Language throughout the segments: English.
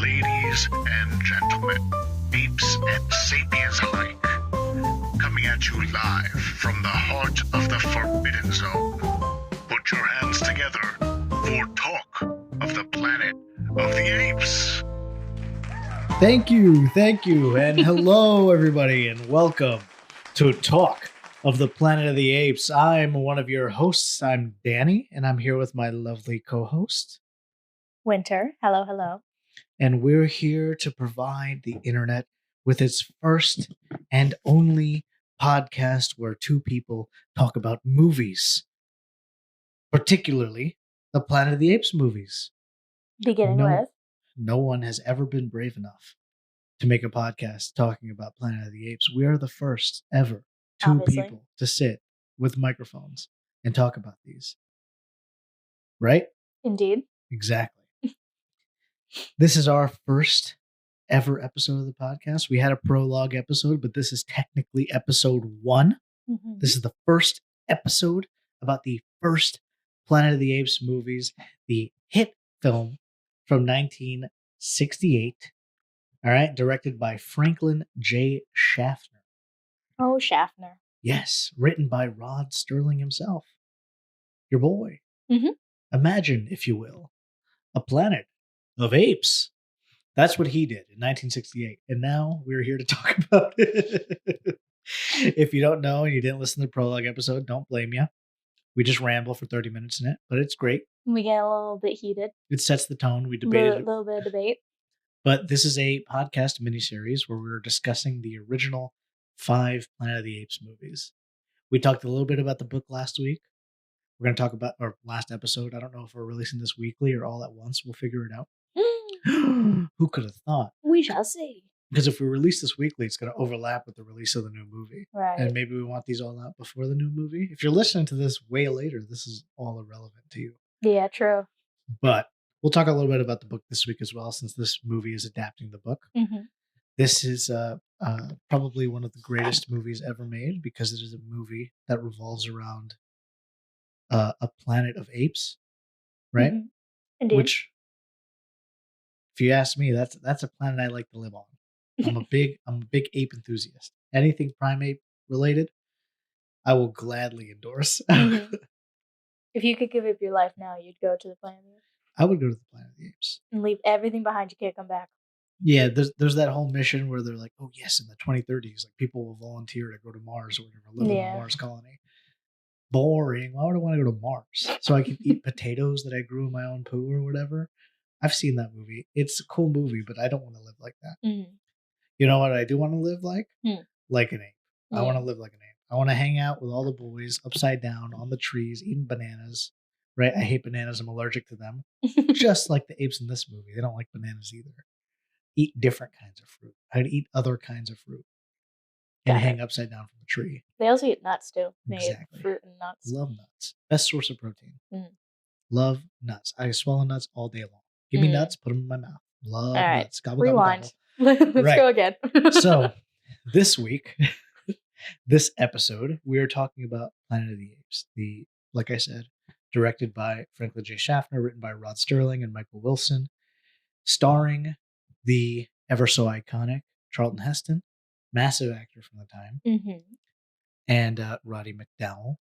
Ladies and gentlemen, apes and sapiens alike, coming at you live from the heart of the Forbidden Zone. Put your hands together for Talk of the Planet of the Apes. Thank you, and hello everybody, and welcome to Talk of the Planet of the Apes. I'm one of your hosts. I'm Danny, and I'm here with my lovely co-host, Winter. Hello. and we're here to provide the internet with its first and only podcast where two people talk about movies, particularly the Planet of the Apes movies. No one has ever been brave enough to make a podcast talking about Planet of the Apes. We are the first ever two people to sit with microphones and talk about these. Right? Indeed. Exactly. This is our first ever episode of the podcast. We had a prologue episode, but this is technically episode 1. Mm-hmm. This is the first episode about the first Planet of the Apes movies, the hit film from 1968. All right, directed by Franklin J. Schaffner. Oh, Schaffner. Yes, written by Rod Serling himself. Your boy. Mm-hmm. Imagine, if you will, a planet of apes. That's what he did in 1968. And now we're here to talk about it. If you don't know and you didn't listen to the prologue episode, don't blame you. We just ramble for 30 minutes in it, but it's great. We get a little bit heated. It sets the tone. We debated a little bit of debate. But this is a podcast miniseries where we're discussing the original 5 Planet of the Apes movies. We talked a little bit about the book last week. We're going to talk about our last episode. I don't know if we're releasing this weekly or all at once. We'll figure it out. Who could have thought? We shall see. Because if we release this weekly, it's going to overlap with the release of the new movie. Right. And maybe we want these all out before the new movie. If you're listening to this way later, this is all irrelevant to you. Yeah, true. But we'll talk a little bit about the book this week as well, since this movie is adapting the book. Mm-hmm. This is probably one of the greatest movies ever made because it is a movie that revolves around a planet of apes, right? Mm-hmm. Indeed. Which, if you ask me, that's a planet I like to live on. I'm a big ape enthusiast. Anything primate related, I will gladly endorse. Mm-hmm. If you could give up your life now, you'd go to the planet of the Apes. I would go to the Planet of the Apes and leave everything behind. You can't come back. Yeah, there's that whole mission where they're like, oh yes, in the 2030s, like people will volunteer to go to Mars or whatever, live in a Mars colony. Boring. Why would I want to go to Mars? So I can eat potatoes that I grew in my own poo or whatever. I've seen that movie. It's a cool movie, but I don't want to live like that. Mm-hmm. You know what I do want to live like? Like an ape. Yeah. I want to live like an ape. I want to hang out with all the boys upside down on the trees, eating bananas. Right? I hate bananas. I'm allergic to them. Just like the apes in this movie. They don't like bananas either. Eat different kinds of fruit. I'd eat other kinds of fruit and hang upside down from a tree. They also eat nuts too. They Exactly. eat fruit and nuts. Love nuts. Best source of protein. Mm. Love nuts. I swallow nuts all day long. Give me nuts, put them in my mouth. Love nuts. Gobble, rewind. Gobble, gobble. Let's go again. So this week, this episode, we are talking about Planet of the Apes. Like I said, directed by Franklin J. Schaffner, written by Rod Serling and Michael Wilson, starring the ever so iconic Charlton Heston, massive actor from the time, and Roddy McDowall,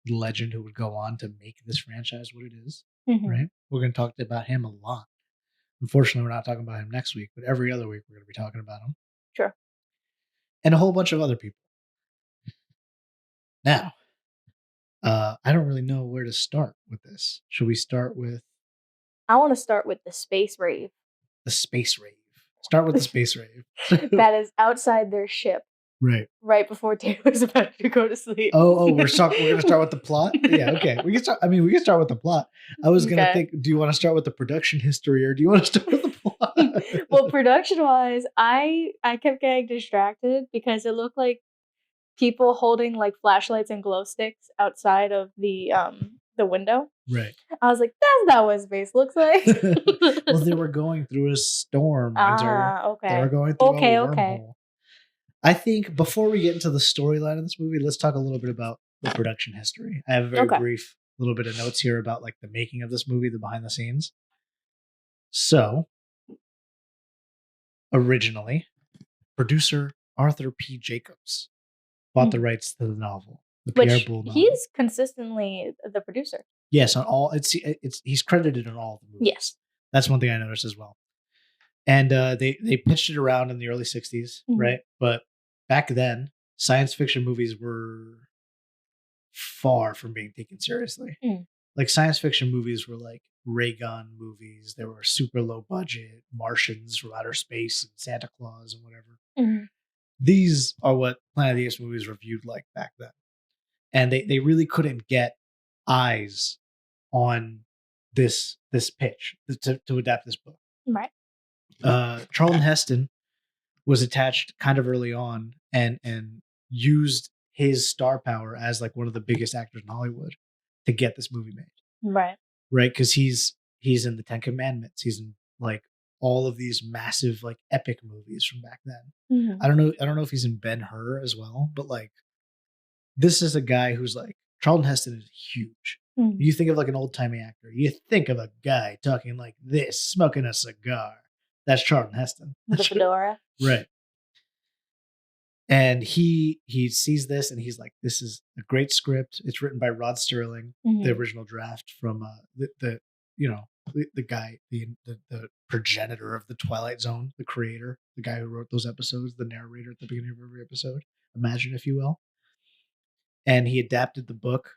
the legend who would go on to make this franchise what it is. Right? We're going to talk about him a lot. Unfortunately, we're not talking about him next week, but every other week we're going to be talking about him. Sure. And a whole bunch of other people. Now, I don't really know where to start with this. Should we start with... I want to start with the space rave. The space rave. Start with the space rave. That is outside their ship. Right. Right before Taylor's about to go to sleep. Oh, we're going to start with the plot? Yeah, okay. We can start with the plot. I was going to think, do you want to start with the production history or do you want to start with the plot? Well, production-wise, I kept getting distracted because it looked like people holding like flashlights and glow sticks outside of the window. Right. I was like, that's not what space looks like. Well, they were going through a storm. Okay. They were going through a wormhole. Okay. I think before we get into the storyline of this movie, let's talk a little bit about the production history. I have a very brief little bit of notes here about like the making of this movie, the behind the scenes. So originally, producer Arthur P. Jacobs bought the rights to the novel, the Pierre Which Boulle novel. he's consistently the producer. Yes, on all it's he's credited on all the movies. Yes. That's one thing I noticed as well. And they pitched it around in the early 60s, right? But back then, science fiction movies were far from being taken seriously. Like science fiction movies were like ray gun movies. They were super low budget, Martians from outer space and Santa Claus and whatever. These are what Planet of the Apes movies were viewed like back then. And they really couldn't get eyes on this pitch to adapt this book. Right. Charlton Heston was attached kind of early on and used his star power as like one of the biggest actors in Hollywood to get this movie made. Right. Right, because he's in the Ten Commandments. He's in like all of these massive like epic movies from back then. I don't know if he's in Ben-Hur as well, but like this is a guy who's like Charlton Heston is huge. You think of like an old-timey actor. You think of a guy talking like this, smoking a cigar. That's Charlton Heston. The fedora. Right. And he sees this and he's like, this is a great script. It's written by Rod Sterling, the original draft from the guy, the progenitor of the Twilight Zone, the creator, the guy who wrote those episodes, the narrator at the beginning of every episode. Imagine, if you will. And he adapted the book,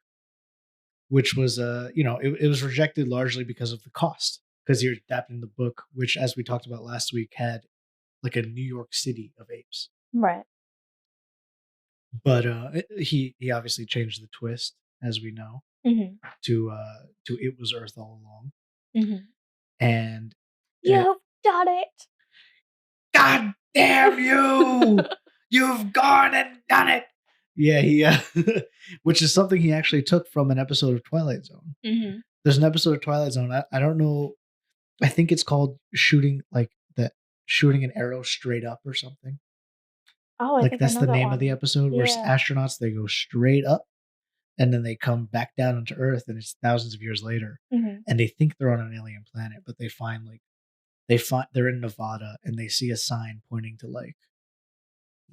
which was it was rejected largely because of the cost, because you're adapting the book, which, as we talked about last week, had like a New York City of apes. Right. But he obviously changed the twist, as we know, to "It was Earth all along," and you've done it. God damn you! You've gone and done it. Yeah, he which is something he actually took from an episode of Twilight Zone. There's an episode of Twilight Zone. I don't know. I think it's called shooting an arrow straight up or something. Oh, I think that's I know the that name one. of the episode, where astronauts, they go straight up and then they come back down into Earth, and it's thousands of years later, and they think they're on an alien planet, but they find they're in Nevada and they see a sign pointing to like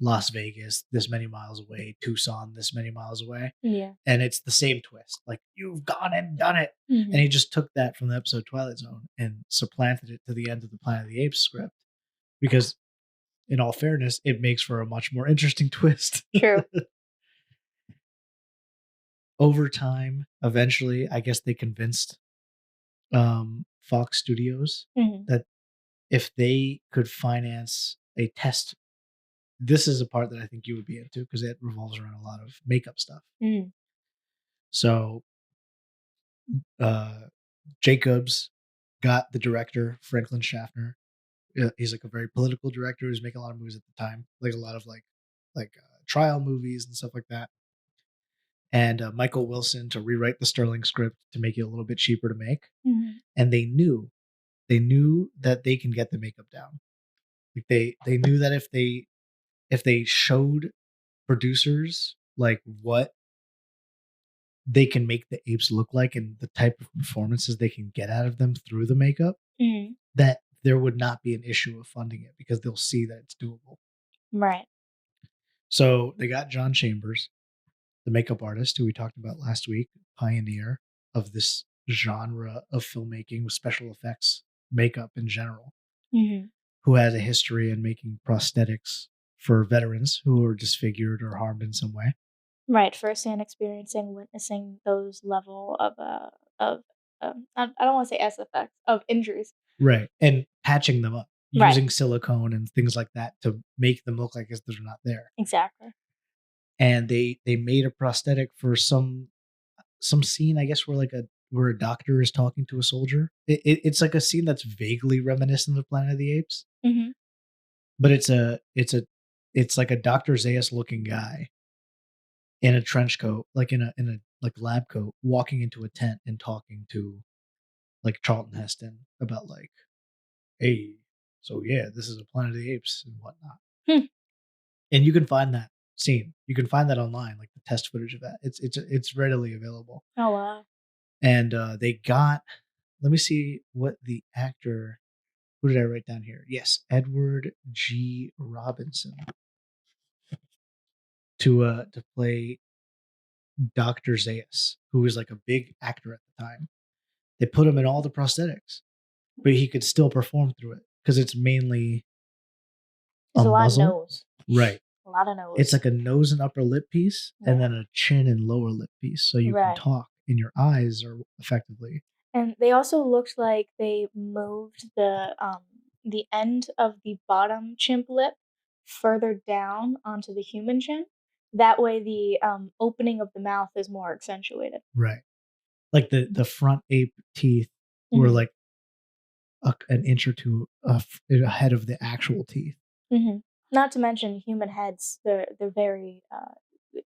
Las Vegas this many miles away, Tucson this many miles away. Yeah. And it's the same twist. Like, you've gone and done it. And he just took that from the episode Twilight Zone and supplanted it to the end of the Planet of the Apes script. Because, in all fairness, it makes for a much more interesting twist. True. Over time, eventually, I guess they convinced Fox Studios that if they could finance a test, this is a part that I think you would be into because it revolves around a lot of makeup stuff. So Jacobs got the director, Franklin Schaffner. He's like a very political director who's making a lot of movies at the time, like a lot of like trial movies and stuff like that. And Michael Wilson to rewrite the Sterling script to make it a little bit cheaper to make. And they knew that they can get the makeup down. Like they knew that if they showed producers like what they can make the apes look like and the type of performances they can get out of them through the makeup, that there would not be an issue of funding it because they'll see that it's doable. Right. So they got John Chambers, the makeup artist who we talked about last week, pioneer of this genre of filmmaking with special effects, makeup in general, who has a history in making prosthetics for veterans who are disfigured or harmed in some way. Right, firsthand witnessing those level of I don't want to say SFX of injuries. Right, and patching them up using silicone and things like that to make them look like as they're not there. Exactly. And they made a prosthetic for some scene, I guess, where a doctor is talking to a soldier. It's like a scene that's vaguely reminiscent of Planet of the Apes, but it's like a Dr. Zaius looking guy in a trench coat, like in a like lab coat, walking into a tent and talking to like Charlton Heston about like, hey, so yeah, this is a Planet of the Apes and whatnot. And you can find that scene. You can find that online, like the test footage of that. It's readily available. Oh wow. And they got, let me see what the actor Who did I write down here? Yes, Edward G. Robinson to play Dr. Zaius, who was like a big actor at the time. They put him in all the prosthetics, but he could still perform through it because it's mainly There's a lot of muzzle. nose. Right. A lot of nose. It's like a nose and upper lip piece, and Yeah. then a chin and lower lip piece, so you Right. can talk, and your eyes are effectively. And they also looked like they moved the end of the bottom chimp lip further down onto the human chin. That way, the opening of the mouth is more accentuated. Right. Like the front ape teeth were Mhm. like an inch or two ahead of the actual teeth. Mm-hmm. Not to mention human heads; they're very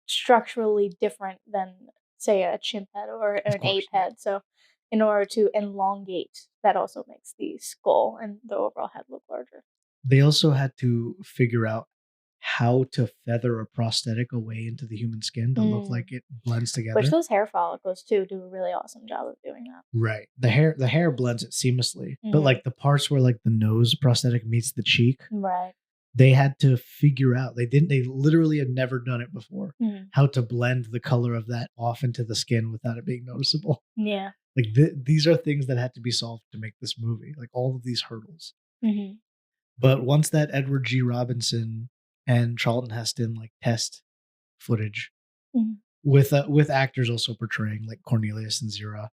structurally different than, say, a chimp head or an course, ape yeah. head. So, in order to elongate, that also makes the skull and the overall head look larger. They also had to figure out how to feather a prosthetic away into the human skin to look like it blends together. Which those hair follicles too do a really awesome job of doing that. Right. The hair blends it seamlessly. But Mhm. like the parts where like the nose prosthetic meets the cheek, Right. they had to figure out. They literally had never done it before. Mhm. How to blend the color of that off into the skin without it being noticeable. Yeah. Like these are things that had to be solved to make this movie. Like all of these hurdles. Mhm. But once that Edward G. Robinson and Charlton Heston like test footage Mhm. with actors also portraying like Cornelius and Zira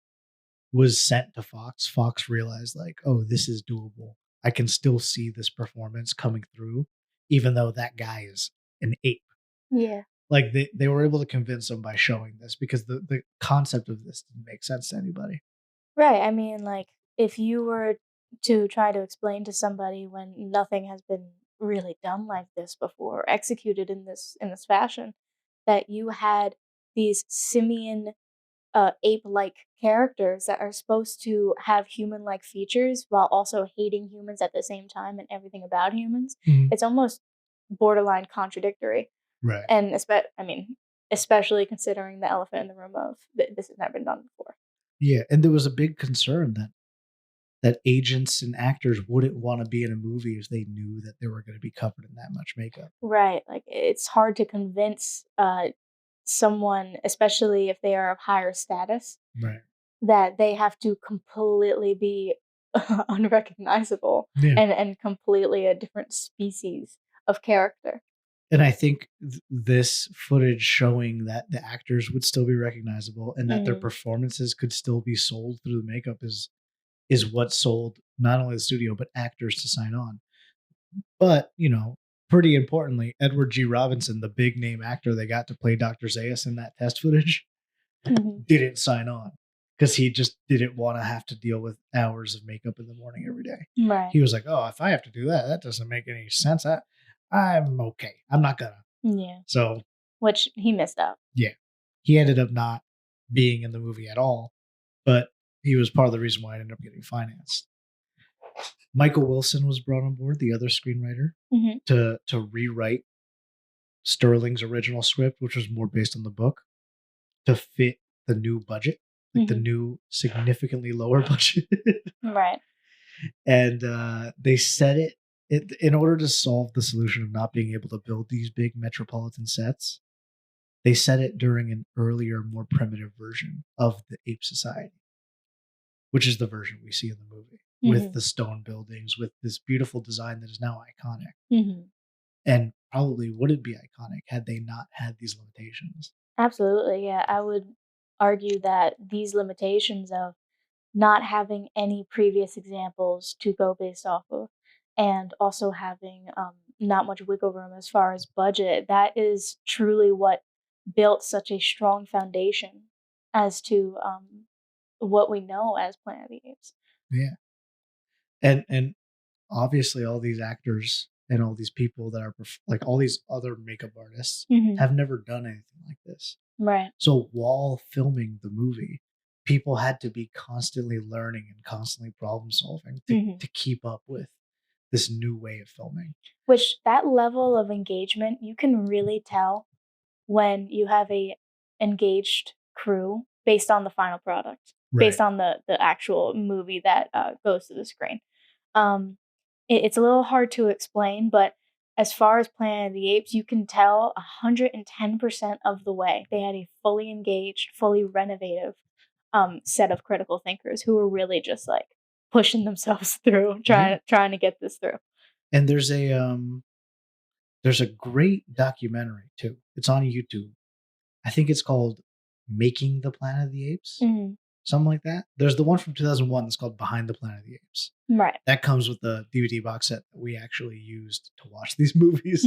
was sent to Fox, Fox realized like, oh, this is doable. I can still see this performance coming through, even though that guy is an ape. Yeah. Like they were able to convince him by showing this because the concept of this didn't make sense to anybody. Right. I mean, like, if you were to try to explain to somebody when nothing has been really done like this before, or executed in this fashion, that you had these simian ape-like characters that are supposed to have human-like features while also hating humans at the same time and everything about humans, Mhm. it's almost borderline contradictory. Right. And especially considering the elephant in the room of this has never been done before. Yeah, and there was a big concern that agents and actors wouldn't want to be in a movie if they knew that they were going to be covered in that much makeup. Right. Like it's hard to convince someone, especially if they are of higher status, Right. that they have to completely be unrecognizable Yeah. and completely a different species of character. And I think this footage showing that the actors would still be recognizable and that their Mhm. performances could still be sold through the makeup is what sold not only the studio but actors to sign on. But, pretty importantly, Edward G. Robinson, the big name actor they got to play Dr. Zaius in that test footage, Mhm. didn't sign on because he just didn't want to have to deal with hours of makeup in the morning every day. Right. He was like, "Oh, if I have to do that, that doesn't make any sense. I'm okay. I'm not gonna." Yeah. So Which he missed out. yeah, he ended up not being in the movie at all, but he was part of the reason why I ended up getting financed. Michael Wilson was brought on board, the other screenwriter, Mhm. to rewrite Sterling's original script, which was more based on the book, to fit the new budget, like the Mhm. new significantly lower budget. Right. And they set it in order to solve the solution of not being able to build these big metropolitan sets. They set it during an earlier, more primitive version of the Ape Society, which is the version we see in the movie with Mhm. the stone buildings, with this beautiful design that is now iconic. Mhm. And probably wouldn't be iconic had they not had these limitations. Absolutely. Yeah. I would argue that these limitations of not having any previous examples to go based off of, and also having not much wiggle room as far as budget, that is truly what built such a strong foundation as to what we know as Planet of the Apes. Yeah. And obviously all these actors and all these people that are like all these other makeup artists Mhm. have never done anything like this. Right. So while filming the movie, people had to be constantly learning and constantly problem solving Mhm. to keep up with this new way of filming. Which that level of engagement, you can really tell when you have a engaged crew based on the final product, Right. based on the actual movie that goes to the screen. it's a little hard to explain, but as far as Planet of the Apes, you can tell 110% of the way they had a fully engaged, fully renovative set of critical thinkers who were really just like pushing themselves through, trying to get this through. And there's a great documentary too. It's on YouTube. I think it's called Making the Planet of the Apes. Something like that. There's the one from 2001 that's called Behind the Planet of the Apes. Right. That comes with the DVD box set that we actually used to watch these movies.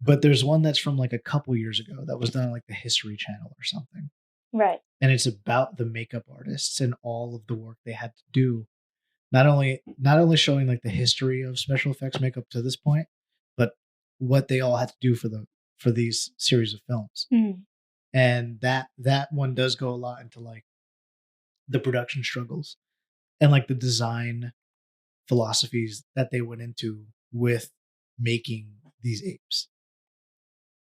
But there's one that's from like a couple years ago that was done on like the History Channel or something. Right. And it's about the makeup artists and all of the work they had to do. Not only showing like the history of special effects makeup to this point, but what they all had to do for these series of films. And that one does go a lot into like the production struggles and like the design philosophies that they went into with making these apes,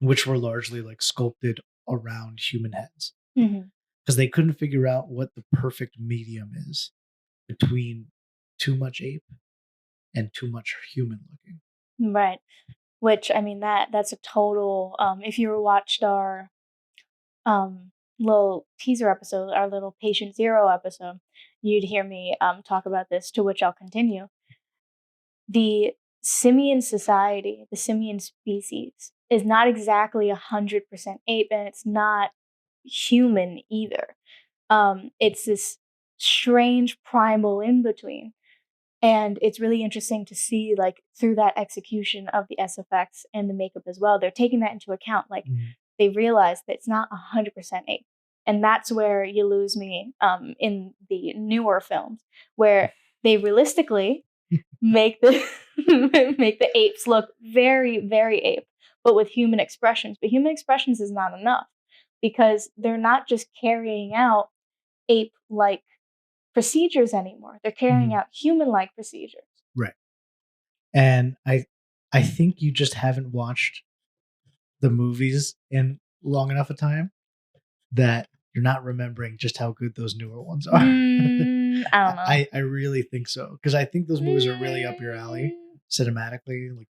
which were largely like sculpted around human heads, because they couldn't figure out what the perfect medium is between too much ape and too much human looking. Right. Which, I mean, that's a total, if you watched our little teaser episode, our little Patient Zero episode, you'd hear me talk about this, to which I'll continue. The simian society, the simian species, is not exactly 100% ape, and it's not human either. It's this strange primal in between. And it's really interesting to see, like, through that execution of the SFX and the makeup as well, they're taking that into account. Like, they realize that it's not 100% ape. And that's where you lose me in the newer films, where they realistically make the make the apes look very, very ape, but with human expressions. But human expressions is not enough, because they're not just carrying out ape-like procedures anymore. They're carrying out human-like procedures. Right. And I think you just haven't watched the movies in long enough a time that you're not remembering just how good those newer ones are. I don't know. I really think so, because I think those movies are really up your alley cinematically. Like,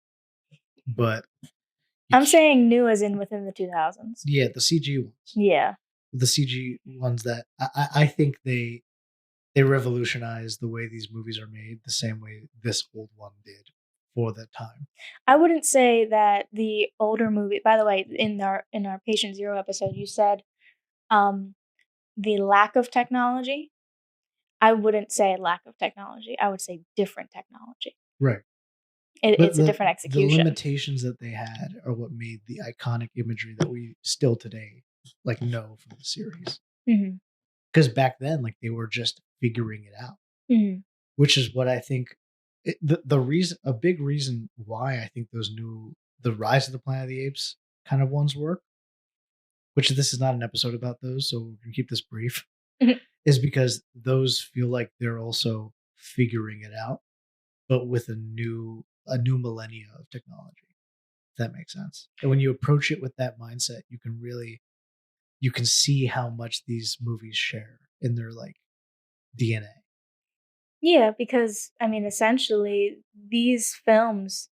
but I'm saying new as in within the 2000s. Yeah, the CG ones. Yeah, the CG ones that I think they revolutionized the way these movies are made, the same way this old one did for that time. I wouldn't say that the older movie. By the way, in our Patient Zero episode, you said the lack of technology. I wouldn't say lack of technology. I would say different technology. Right. It's a different execution. The limitations that they had are what made the iconic imagery that we still today like know from the series. Because back then, like, they were just figuring it out, which is what I think the reason, a big reason why I think the Rise of the Planet of the Apes kind of ones work, which this is not an episode about those, so we can keep this brief, is because those feel like they're also figuring it out, but with a new millennia of technology, if that makes sense. And when you approach it with that mindset, you can see how much these movies share in their like DNA. Yeah, because I mean, essentially, these films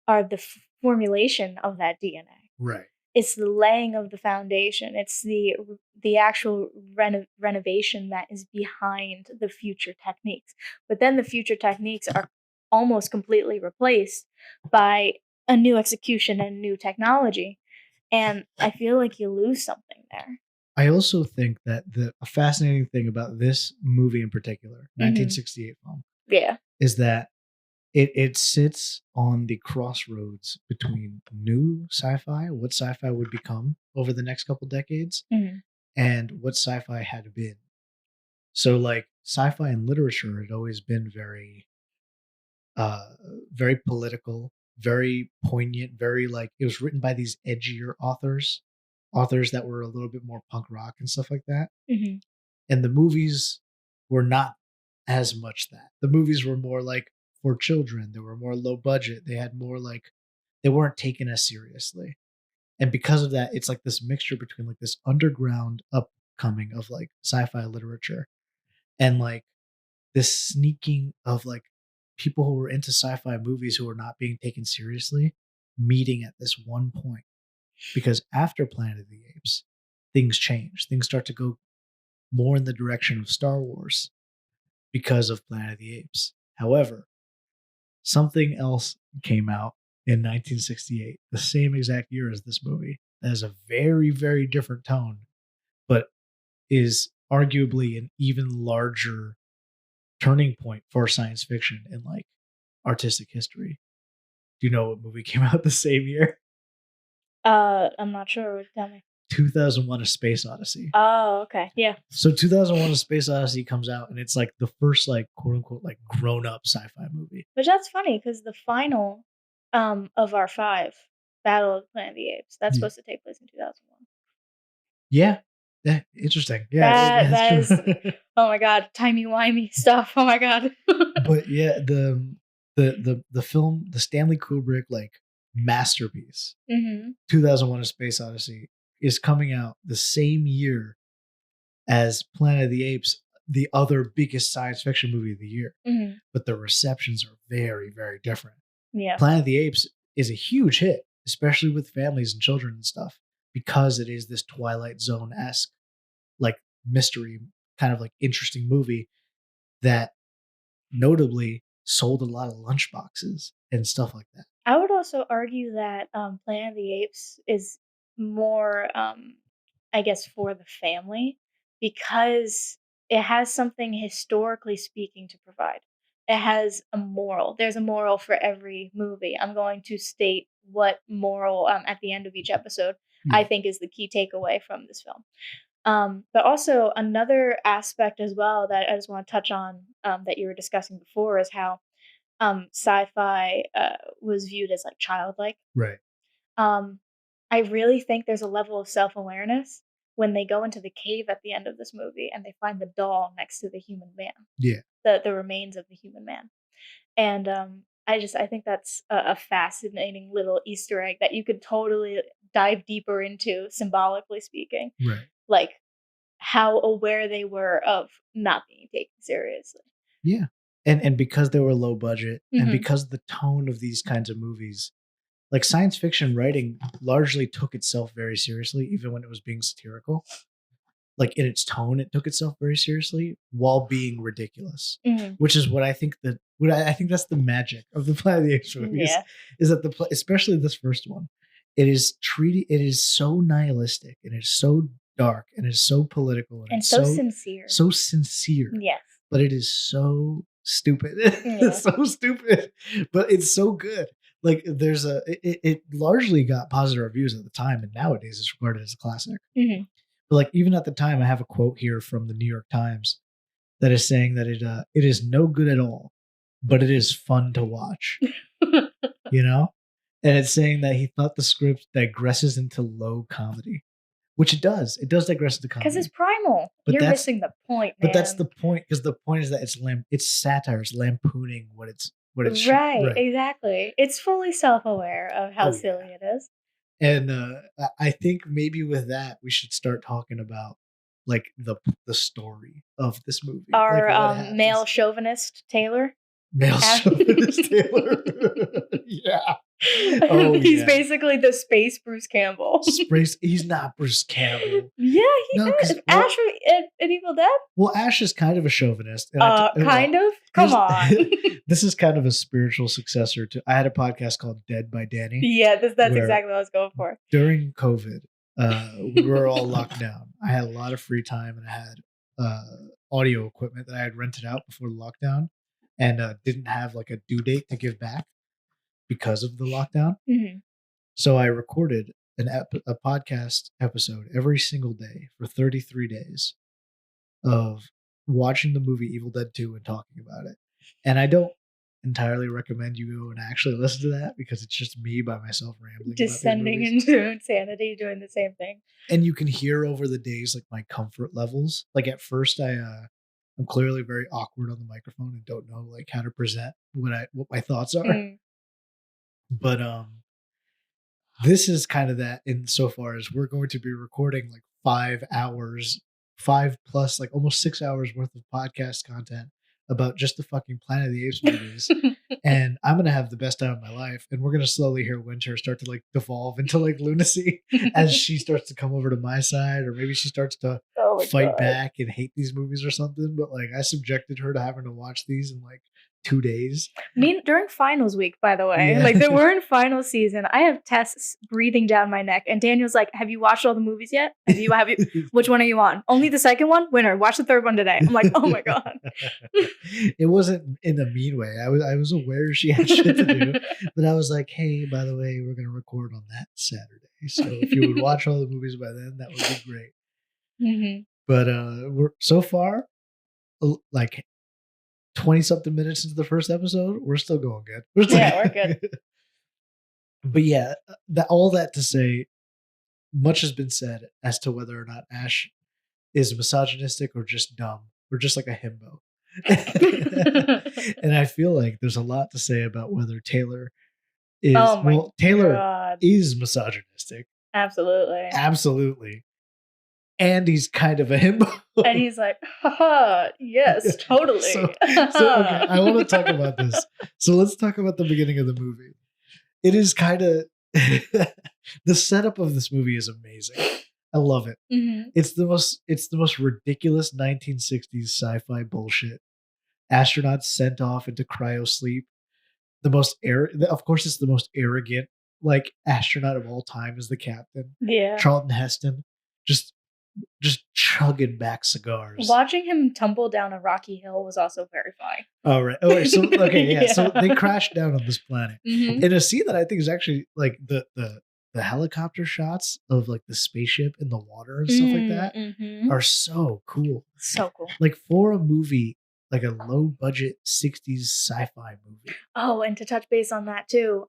are the formulation of that DNA. Right. It's the laying of the foundation. It's the actual renovation that is behind the future techniques. But then the future techniques are almost completely replaced by a new execution and new technology. And I feel like you lose something there. I also think that a fascinating thing about this movie in particular, 1968 film, is that it sits on the crossroads between new sci-fi, what sci-fi would become over the next couple decades, and what sci-fi had been. So, like, sci-fi and literature had always been very, very political, very poignant, very like, it was written by these edgier authors that were a little bit more punk rock and stuff like that. And the movies were not as much that. The movies were more like for children. They were more low budget. They had more like, they weren't taken as seriously. And because of that, it's like this mixture between like this underground upcoming of like sci-fi literature and like this sneaking of like people who were into sci-fi movies who were not being taken seriously meeting at this one point. Because after Planet of the Apes, things change. Things start to go more in the direction of Star Wars because of Planet of the Apes. However, something else came out in 1968, the same exact year as this movie, that has a very, very different tone, but is arguably an even larger turning point for science fiction in like artistic history. Do you know what movie came out the same year? I'm not sure. Tell me. 2001: A Space Odyssey. Oh, okay. Yeah. So 2001: A Space Odyssey comes out, and it's like the first like quote unquote like grown up sci-fi movie. But that's funny because the final of our 5, Battle of the Planet of the Apes, that's supposed to take place in 2001. Yeah. Yeah, interesting. Yeah, That that's is, true. oh my god, timey-wimey stuff. Oh my god. But yeah, the film, the Stanley Kubrick like masterpiece, 2001: A Space Odyssey, is coming out the same year as Planet of the Apes, the other biggest science fiction movie of the year. But the receptions are very, very different. Yeah. Planet of the Apes is a huge hit, especially with families and children and stuff, because it is this Twilight Zone-esque, like mystery, kind of like interesting movie that notably sold a lot of lunchboxes and stuff like that. I would also argue that Planet of the Apes is more, I guess, for the family because it has something historically speaking to provide. It has a moral. There's a moral for every movie. I'm going to state what moral at the end of each episode I think is the key takeaway from this film. But also another aspect as well that I just want to touch on that you were discussing before is how sci-fi was viewed as like childlike. Right. I really think there's a level of self-awareness when they go into the cave at the end of this movie and they find the doll next to the human man. Yeah. The remains of the human man. And I think that's a fascinating little Easter egg that you could totally dive deeper into, symbolically speaking. Right. Like how aware they were of not being taken seriously. Yeah. And because they were low budget and because the tone of these kinds of movies, like science fiction writing largely took itself very seriously, even when it was being satirical. Like in its tone, it took itself very seriously while being ridiculous, which is what I think I think that's the magic of the Planet of the Apes movies. Yeah. Is that especially this first one, it is so nihilistic and it's so dark and it's so political and it's so sincere. So sincere. Yes. But it is so stupid. Yeah. It's so stupid, but it's so good. Like there's it largely got positive reviews at the time, and nowadays it's regarded as a classic. But like even at the time, I have a quote here from the New York Times that is saying that it is no good at all, but it is fun to watch. You know, and it's saying that he thought the script digresses into low comedy, which it does. It does digress into comedy because it's primal. But You're missing the point, man. but that's the point, because the point is that it's satire, it's lampooning what it's right. Exactly. It's fully self-aware of how silly it is. And I think maybe with that we should start talking about like the story of this movie. Our like male chauvinist Taylor. Male chauvinist Taylor. Yeah. Oh, he's basically the space Bruce Campbell. He's not Bruce Campbell. Yeah, he is. Ash in Evil Dead? Well, Ash is kind of a chauvinist. Kind of? Come on. This is kind of a spiritual successor to... I had a podcast called Dead by Danny. Yeah, that's exactly what I was going for. During COVID, we were all locked down. I had a lot of free time, and I had audio equipment that I had rented out before the lockdown and didn't have like a due date to give back because of the lockdown. So I recorded a podcast episode every single day for 33 days of watching the movie Evil Dead 2 and talking about it. And I don't entirely recommend you go and actually listen to that because it's just me by myself rambling. Descending into insanity, doing the same thing. And you can hear over the days like my comfort levels. Like at first I'm clearly very awkward on the microphone and don't know like how to present what my thoughts are. But this is kind of that insofar as we're going to be recording like 5 plus like almost 6 hours worth of podcast content about just the fucking Planet of the Apes movies. And I'm gonna have the best time of my life, and we're gonna slowly hear Winter start to like devolve into like lunacy as she starts to come over to my side, or maybe she starts to Oh my fight God. back and hate these movies or something. But like, I subjected her to having to watch these in like 2 days. During finals week, by the way, Yeah. like they were in final season. I have tests breathing down my neck, and Daniel's like, "Have you watched all the movies yet? Have you? Which one are you on? Only the second one? Winner. Watch the third one today." I'm like, "Oh my God." It wasn't in a mean way. I was aware she had shit to do, but I was like, hey, by the way, we're gonna record on that Saturday. So if you would watch all the movies by then, that would be great. Mhm. But we're so far like 20 something minutes into the first episode, we're still going good. Yeah, we're good. But yeah, all that to say, much has been said as to whether or not Ash is misogynistic or just dumb or just like a himbo. And I feel like there's a lot to say about whether Taylor is Oh my Taylor God. is misogynistic. Absolutely. Absolutely. And he's kind of a himbo. And he's like, haha, yes, totally. So okay, I want to talk about this. So let's talk about the beginning of the movie. It is kind of the setup of this movie is amazing. I love it. Mhm. It's the most ridiculous 1960s sci-fi bullshit. Astronauts sent off into cryo sleep. Of course, it's the most arrogant like astronaut of all time is the captain. Yeah. Charlton Heston, just chugging back cigars. Watching him tumble down a rocky hill was also very funny. Oh right. Oh wait. So okay, yeah. Yeah. So they crashed down on this planet Mhm. in a scene that I think is actually like the helicopter shots of like the spaceship in the water and stuff like that Mhm. are so cool. So cool. Like for a movie, like a low budget 60s sci-fi movie. Oh, and to touch base on that too,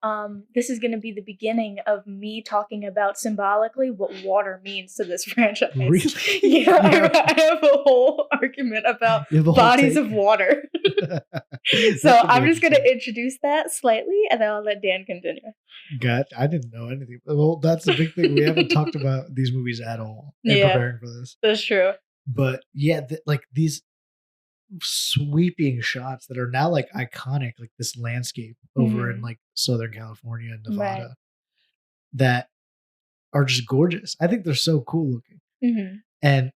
this is going to be the beginning of me talking about symbolically what water means to this franchise. Really? Yeah, Yeah. I have a whole argument about You have a whole bodies take? of water. So I'm just going to introduce that slightly, and then I'll let Dan continue. God, I didn't know anything. Well, that's the big thing. We haven't talked about these movies at all in Yeah. preparing for this. That's true. But yeah, like these sweeping shots that are now like iconic, like this landscape over in like Southern California and Nevada, Right. that are just gorgeous. I think they're so cool looking, Mhm. and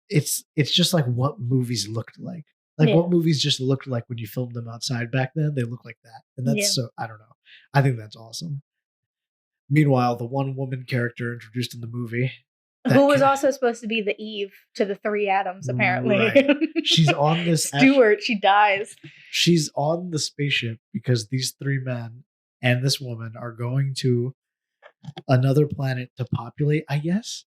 it's just like what movies looked like. Like Yeah. what movies just looked like when you filmed them outside back then. They look like that, and that's Yeah. so I don't know. I think that's awesome. Meanwhile, the one woman character introduced in the movie, Who was also supposed to be the Eve to the three Adams, apparently. Right. She's on this Stewart, she dies. She's on the spaceship because these three men and this woman are going to another planet to populate, I guess.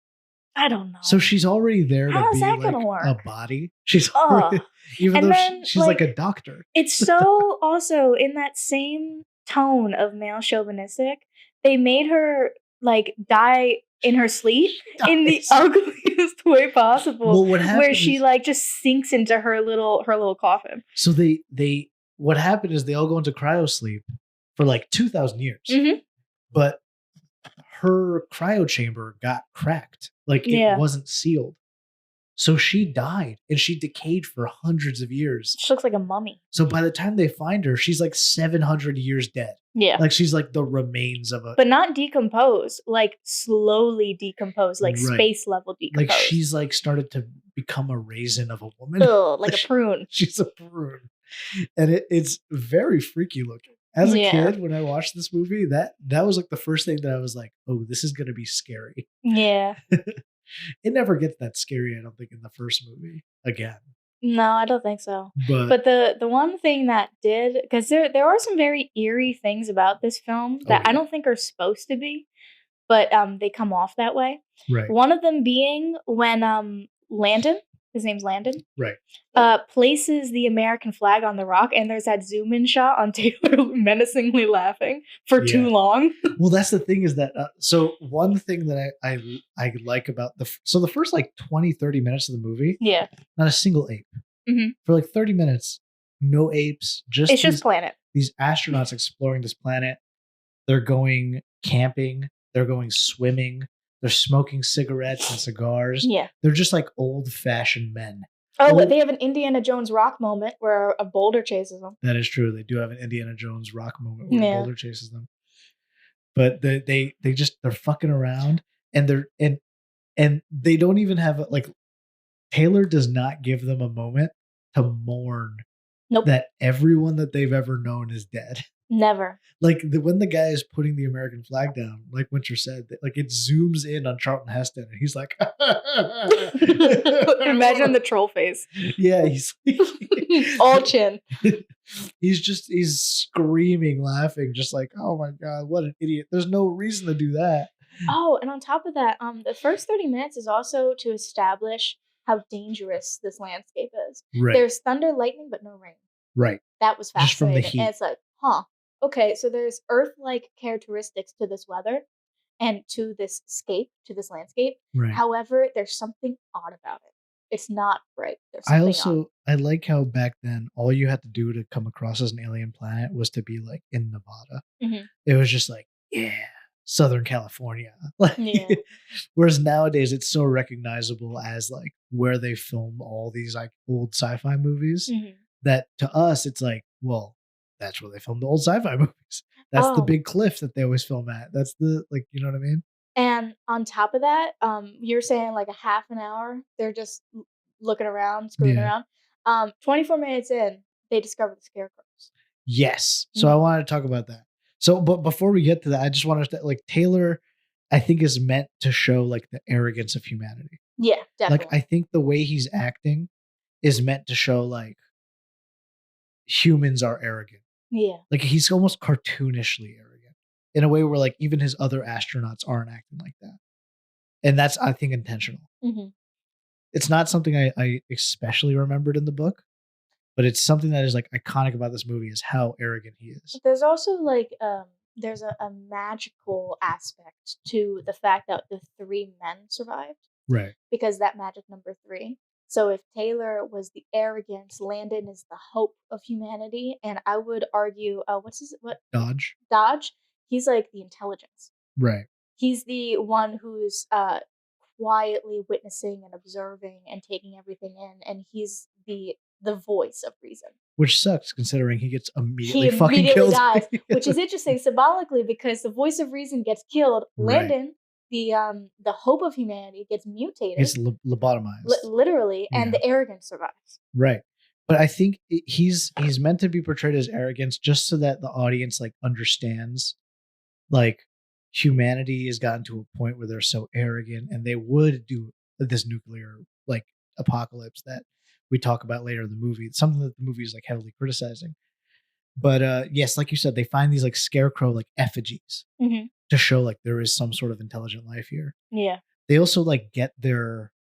I don't know. So she's already there How to is be that like gonna work? a body. She's Ugh. already, even And though then, she's like like, a doctor. It's so also in that same tone of male chauvinistic. They made her like die in her sleep in the Dies. ugliest way possible. Well, what happened where she is- like just sinks into her little coffin. So they what happened is they all go into cryo sleep for like 2,000 years. Mhm. But her cryo chamber got cracked. Like it Yeah. wasn't sealed. So she died and she decayed for hundreds of years. She looks like a mummy. So by the time they find her, she's like 700 years dead. Yeah. Like she's like the remains of a But not decomposed, like slowly decomposed, like Right. space level decomposed. like she's like started to become a raisin of a woman. Ugh, like a prune. She's a prune. And it's very freaky looking. As a Yeah. kid, when I watched this movie, that was like the first thing that I was like, oh, this is gonna be scary. Yeah. It never gets that scary, I don't think, in the first movie again. No, I don't think so. But, But the one thing that did, because there are some very eerie things about this film that yeah. I don't think are supposed to be, but they come off that way. right. One of them being when Landon, his name's Landon, Right. places the American flag on the rock, and there's that zoom in shot on Taylor menacingly laughing for too Yeah. long. Well, that's the thing is that so one thing that I like about the first like 20-30 minutes of the movie, Yeah, not a single ape. Mhm. For like 30 minutes, no apes, it's these, just planet. these astronauts exploring this planet. They're going camping, they're going swimming, they're smoking cigarettes and cigars. Yeah, They're just like old-fashioned men. Oh, but they have an Indiana Jones rock moment where a boulder chases them. That is true. They do have an Indiana Jones rock moment where Yeah. a boulder chases them. But they're fucking around, and they don't even have like, Taylor does not give them a moment to mourn Nope. that everyone that they've ever known is dead. Never. Like when the guy is putting the American flag down, like Winter said, like it zooms in on Charlton Heston, and he's like, Imagine the troll face. Yeah, he's all chin. He's screaming, laughing, just like, oh my god, what an idiot! There's no reason to do that. Oh, and on top of that, the first 30 minutes is also to establish how dangerous this landscape is. Right. There's thunder, lightning, but no rain. Right. That was fascinating. Just from the heat. And it's like, okay, so there's Earth-like characteristics to this weather and to this landscape. Right. However, there's something odd about it. It's not bright. There's something odd. I like how back then all you had to do to come across as an alien planet was to be like in Nevada. Mm-hmm. It was just like, yeah, Southern California. Like, yeah. Whereas nowadays it's so recognizable as like where they film all these like old sci-fi movies that to us it's like, well, that's where they filmed the old sci-fi movies. That's the big cliff that they always film at. That's the, like, you know what I mean? And on top of that, you're saying like a half an hour, they're just looking around, screwing around. 24 minutes in, they discover the scarecrows. Yes. So I wanted to talk about that. So, but before we get to that, I just wanted to, like, Taylor, I think, is meant to show like the arrogance of humanity. Yeah, definitely. Like, I think the way he's acting is meant to show like humans are arrogant. Yeah. Like he's almost cartoonishly arrogant in a way where like even his other astronauts aren't acting like that. And that's, I think, intentional. Mm-hmm. It's not something I especially remembered in the book, but it's something that is like iconic about this movie is how arrogant he is. There's also like there's a magical aspect to the fact that the 3 men survived. Right. Because that magic number 3. So if Taylor was the arrogance, Landon is the hope of humanity, and I would argue, Dodge. He's like the intelligence. Right. He's the one who's quietly witnessing and observing and taking everything in, and he's the voice of reason. Which sucks considering he gets immediately fucking killed. Dies, which is interesting symbolically because the voice of reason gets killed. Right. Landon, the hope of humanity, gets mutated. It's lobotomized. Literally, and the arrogance survives. Right. But I think he's meant to be portrayed as arrogance just so that the audience like understands like humanity has gotten to a point where they're so arrogant and they would do this nuclear like apocalypse that we talk about later in the movie. It's something that the movie is like heavily criticizing. But yes, like you said, they find these like scarecrow like effigies to show like there is some sort of intelligent life here. Yeah. They also like get their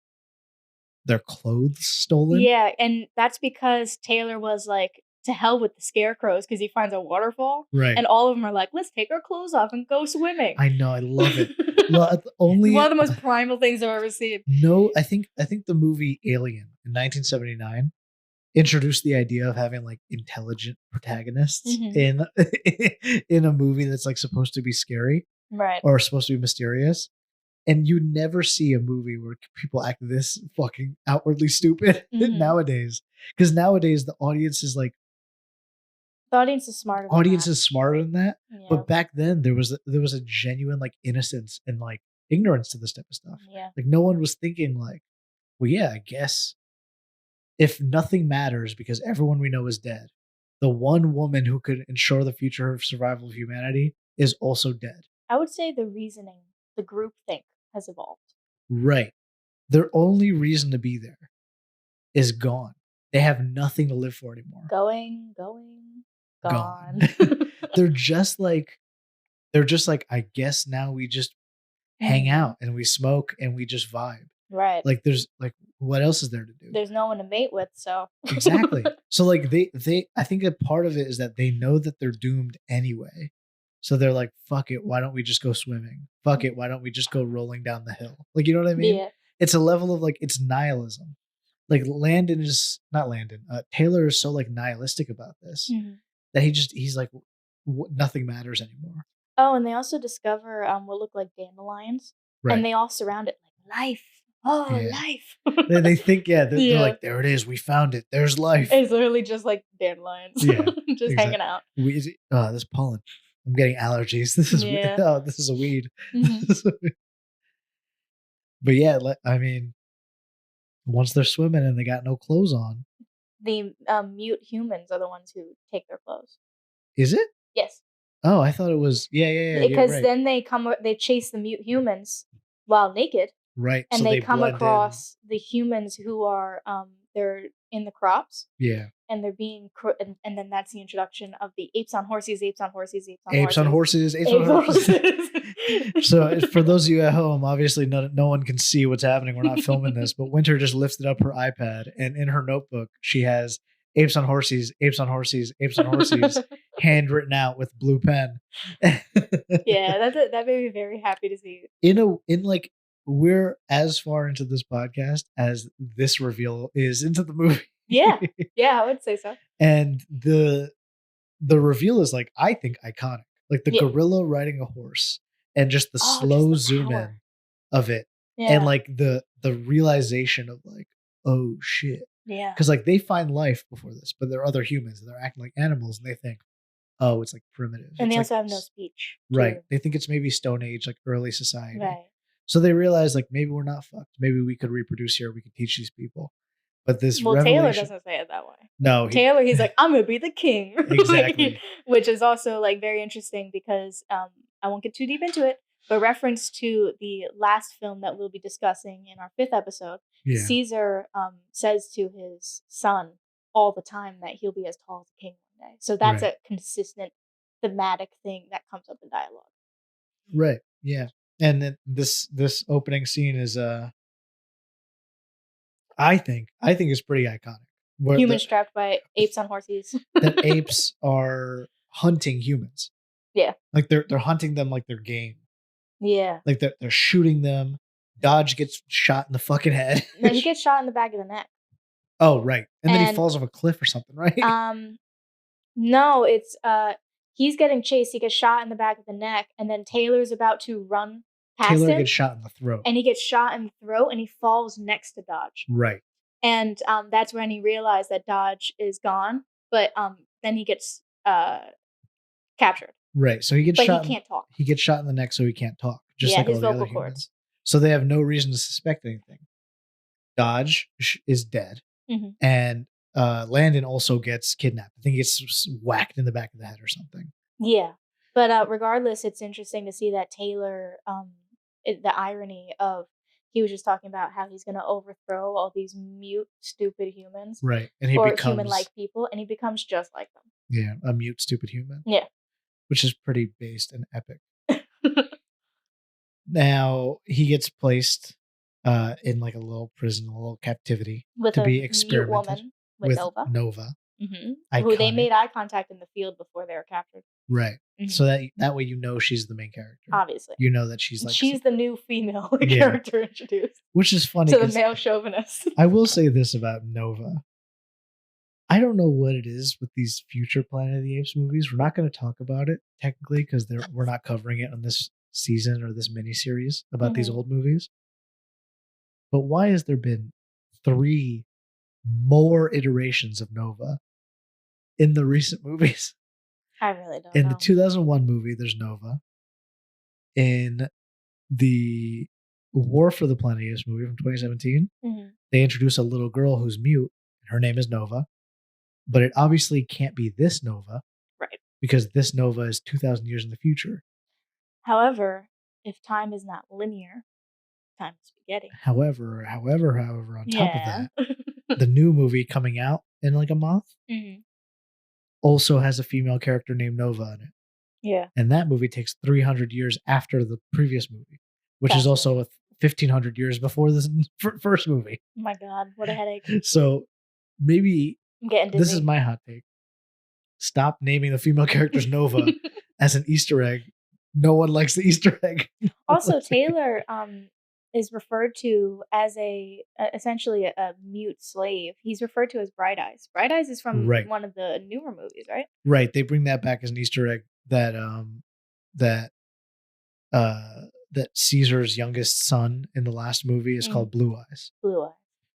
clothes stolen. Yeah, and that's because Taylor was like, to hell with the scarecrows, because he finds a waterfall. Right. And all of them are like, let's take our clothes off and go swimming. I know, I love it. Only one of the most primal things I've ever seen. No, I think the movie Alien in 1979 introduced the idea of having like intelligent protagonists in a movie that's like supposed to be scary. Right. Or supposed to be mysterious. And you never see a movie where people act this fucking outwardly stupid nowadays. Because nowadays the audience is like, the audience is smarter. Is smarter than that. Yeah. But back then there was a genuine like innocence and like ignorance to this type of stuff. Yeah. Like no one was thinking like, well, yeah, I guess if nothing matters because everyone we know is dead, the one woman who could ensure the future of survival of humanity is also dead. I would say the reasoning, the groupthink has evolved. Right. Their only reason to be there is gone. They have nothing to live for anymore. Gone. They're just like, I guess now we just hang out and we smoke and we just vibe. Right. Like there's like, what else is there to do? There's no one to mate with, so. Exactly. So like they I think a part of it is that they know that they're doomed anyway. So they're like, fuck it, why don't we just go swimming? Fuck it, why don't we just go rolling down the hill? Like, you know what I mean? Yeah. It's a level of like, it's nihilism. Like Taylor is so like nihilistic about this that he's like, nothing matters anymore. Oh, and they also discover what look like dandelions. Right. And they all surround it like life. oh, Yeah. life. They think, they're Yeah. like, there it is. We found it. There's life. It's literally just like dandelions. Yeah, just hanging out. This pollen. I'm getting allergies. This is Yeah. this is a weed. Mhm. But yeah, I mean, once they're swimming and they got no clothes on, The mute humans are the ones who take their clothes. is it? Yes. Oh, I thought it was. Yeah. You're Because right. then they chase the mute humans while naked, Right. and So they they come blend across the humans who are they're in the crops, in. Yeah. and they're being and then that's the introduction of the apes on horses, apes on horses, apes on Apes on horses. horses. Apes on Apes on horses. horses. So for those of you at home, obviously no one can see what's happening. We're not filming this, but Winter just lifted up her iPad, and in her notebook she has apes on horses, apes on horses, apes on horses, handwritten out with blue pen. Yeah, that made me very happy to see. We're as far into this podcast as this reveal is into the movie. Yeah, I would say so. And the reveal is like, I think, iconic. Like the gorilla riding a horse and just the slow just the zoom power. in of it. Yeah. And like the realization of like, oh shit. Yeah. Because like they find life before this, but they're other humans and they're acting like animals, and they think, oh, it's like primitive. And it's they like, also have no speech. Right. Too. They think it's maybe Stone Age, like early society. Right. So they realize like maybe we're not fucked. Maybe we could reproduce here. We could teach these people. But this revelation, Taylor doesn't say it that way. No, Taylor, he's like, I'm gonna be the king. Exactly. Which is also like very interesting because I won't get too deep into it, but reference to the last film that we'll be discussing in our 5th episode, Caesar says to his son all the time that he'll be as tall as a king one day. So that's a consistent thematic thing that comes up in dialogue. Right. Yeah. And then this opening scene is I think is pretty iconic. Humans trapped by apes on horses. That apes are hunting humans. Yeah. Like they're hunting them like they're game. Yeah. Like they're shooting them. Dodge gets shot in the fucking head. No, he gets shot in the back of the neck. Oh, right. And then he falls off a cliff or something, right? No, it's he's getting chased. He gets shot in the back of the neck, and then Taylor's about to run past him. Taylor gets shot in the throat. And he gets shot in the throat, and he falls next to Dodge. Right. And that's when he realized that Dodge is gone. But then he gets captured. Right. So he gets shot. But he can't talk. He gets shot in the neck, so he can't talk. Just like his all the vocal other cords. humans. So they have no reason to suspect anything. Dodge is dead, and Landon also gets kidnapped. I think he gets whacked in the back of the head or something. Yeah, but regardless, it's interesting to see that Taylor. The irony of he was just talking about how he's going to overthrow all these mute, stupid humans, right? And he becomes human-like people, and he becomes just like them. Yeah, a mute, stupid human. Yeah, which is pretty based and epic. Now he gets placed in like a little prison, a little captivity with to a be experimented woman with Nova. Who they made eye contact in the field before they were captured. Right. So that way you know she's the main character. Obviously. You know that she's like the new female character introduced. Which is funny. To the male chauvinist. I will say this about Nova. I don't know what it is with these future Planet of the Apes movies. We're not going to talk about it technically because we're not covering it on this season or this miniseries about these old movies. But why has there been 3 more iterations of Nova in the recent movies? I really don't know. In the 2001 movie, there's Nova. In the War for the Planet of the Apes movie from 2017, they introduce a little girl who's mute. And her name is Nova. But it obviously can't be this Nova. Right. Because this Nova is 2,000 years in the future. However, if time is not linear, time is spaghetti. However, on top of that, the new movie coming out in like a month also has a female character named Nova in it. Yeah. And that movie takes 300 years after the previous movie, which is also 1,500 years before the first movie. Oh my God, what a headache. So maybe I'm getting dizzy. This is my hot take. Stop naming the female characters Nova as an Easter egg. No one likes the Easter egg. Also, Taylor is referred to as essentially a mute slave. He's referred to as Bright Eyes. Bright Eyes is from one of the newer movies, right? Right. They bring that back as an Easter egg that that Caesar's youngest son in the last movie is called Blue Eyes. Blue Eyes.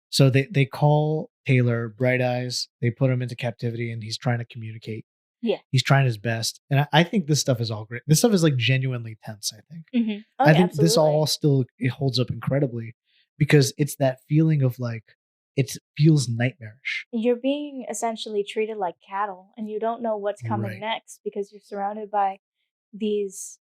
So they call Taylor Bright Eyes. They put him into captivity, and he's trying to communicate. Yeah. He's trying his best, and I think this stuff is all great. This stuff is like genuinely tense. I think. Mm-hmm. I think this all still it holds up incredibly because it's that feeling of like it feels nightmarish. You're being essentially treated like cattle, and you don't know what's coming next because you're surrounded by these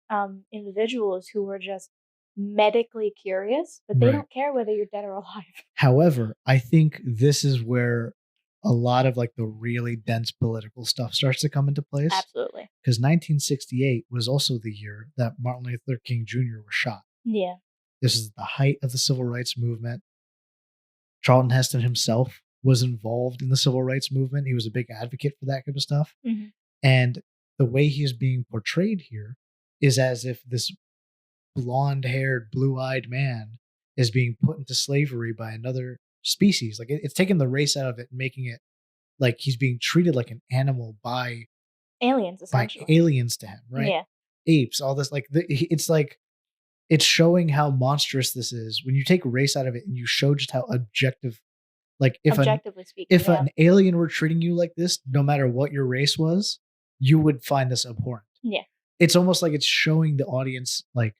individuals who are just medically curious, but they don't care whether you're dead or alive. However, I think this is where a lot of like the really dense political stuff starts to come into place. Absolutely. Because 1968 was also the year that Martin Luther King Jr. was shot. Yeah. This is the height of the civil rights movement. Charlton Heston himself was involved in the civil rights movement. He was a big advocate for that kind of stuff. Mm-hmm. And the way he is being portrayed here is as if this blonde-haired, blue-eyed man is being put into slavery by another species. Like it's taking the race out of it and making it like he's being treated like an animal by aliens, essentially. By aliens to him, right? Yeah. Apes, all this it's like it's showing how monstrous this is when you take race out of it and you show just how objective, like if objectively speaking, if an alien were treating you like this, no matter what your race was, you would find this abhorrent. Yeah. It's almost like it's showing the audience, like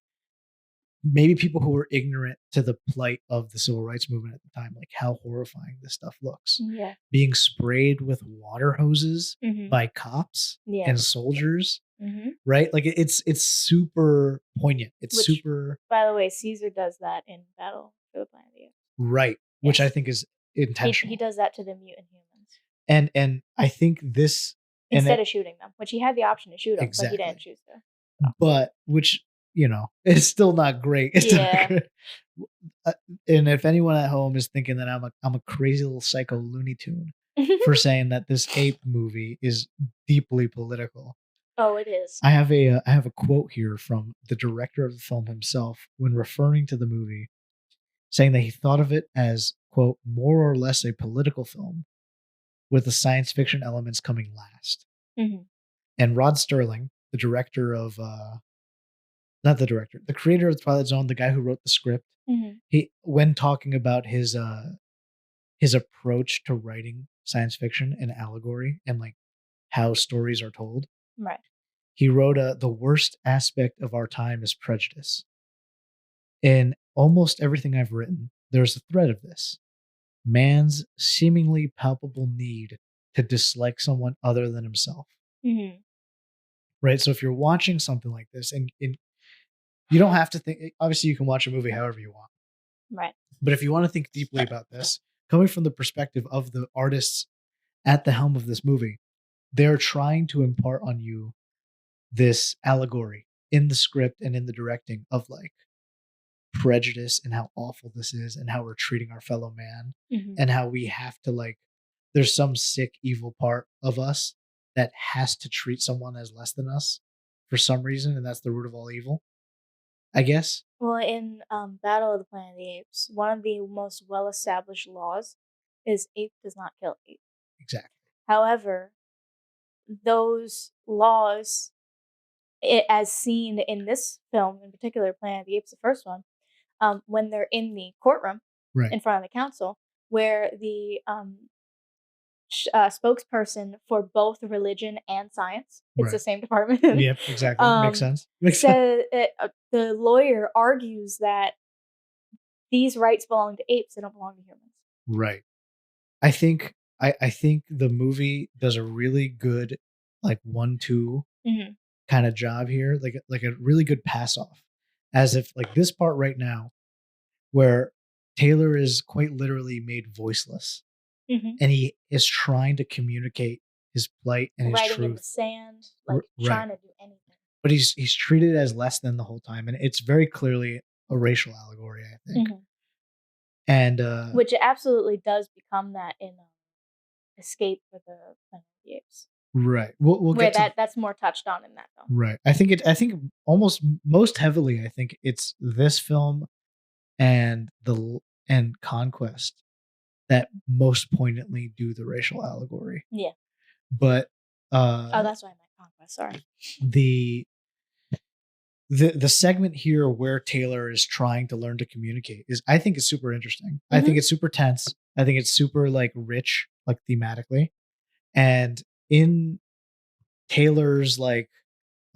maybe people who were ignorant to the plight of the civil rights movement at the time, like how horrifying this stuff looks. Yeah. Being sprayed with water hoses by cops and soldiers. Mm-hmm. Right? Like it's super poignant. It's super. By the way, Caesar does that in Battle for the Planet of the Apes. Right. Yes. Which I think is intentional. He does that to the mutant humans. And I think this instead of shooting them, which he had the option to shoot them, but he didn't choose to. So. But which, you know, it's still not great. It's not great. And if anyone at home is thinking that I'm a crazy little psycho Looney Tune for saying that this ape movie is deeply political. Oh, it is. I have a quote here from the director of the film himself when referring to the movie, saying that he thought of it as, quote, more or less a political film with the science fiction elements coming last. Mm-hmm. And Rod Serling, the director of the creator of the Twilight Zone, the guy who wrote the script, he, when talking about his approach to writing science fiction and allegory and like how stories are told. Right. He wrote, the worst aspect of our time is prejudice. In almost everything I've written, there's a thread of this. Man's seemingly palpable need to dislike someone other than himself. Mm-hmm. Right? So if you're watching something like this, and you don't have to think, obviously you can watch a movie however you want. Right. But if you want to think deeply about this, coming from the perspective of the artists at the helm of this movie, they're trying to impart on you this allegory in the script and in the directing of like prejudice and how awful this is and how we're treating our fellow man and how we have to like, there's some sick, evil part of us that has to treat someone as less than us for some reason. And that's the root of all evil, I guess. Well, in Battle of the Planet of the Apes, one of the most well-established laws is ape does not kill ape. Exactly. However, those laws, as seen in this film, in particular, Planet of the Apes, the first one, when they're in the courtroom in front of the council, where the spokesperson for both religion and science, it's the same department. Yep, exactly. Makes sense. The lawyer argues that these rights belong to apes; they don't belong to humans. Right. I think the movie does a really good like 1-2 kind of job here, like a really good pass off, as if like this part right now, where Taylor is quite literally made voiceless, and he is trying to communicate his plight and his writing truth in the sand, like trying to do anything. But he's treated as less than the whole time, and it's very clearly a racial allegory, I think. And which it absolutely does become that in Escape for the Planet of the Apes. Right. We'll where get that's more touched on in that film. Right. I think almost most heavily, I think it's this film and Conquest that most poignantly do the racial allegory. Yeah. But that's why I meant Conquest, sorry. the segment here where Taylor is trying to learn to communicate is, I think, is super interesting. I think it's super tense. I think it's super like rich, like thematically. And in Taylor's like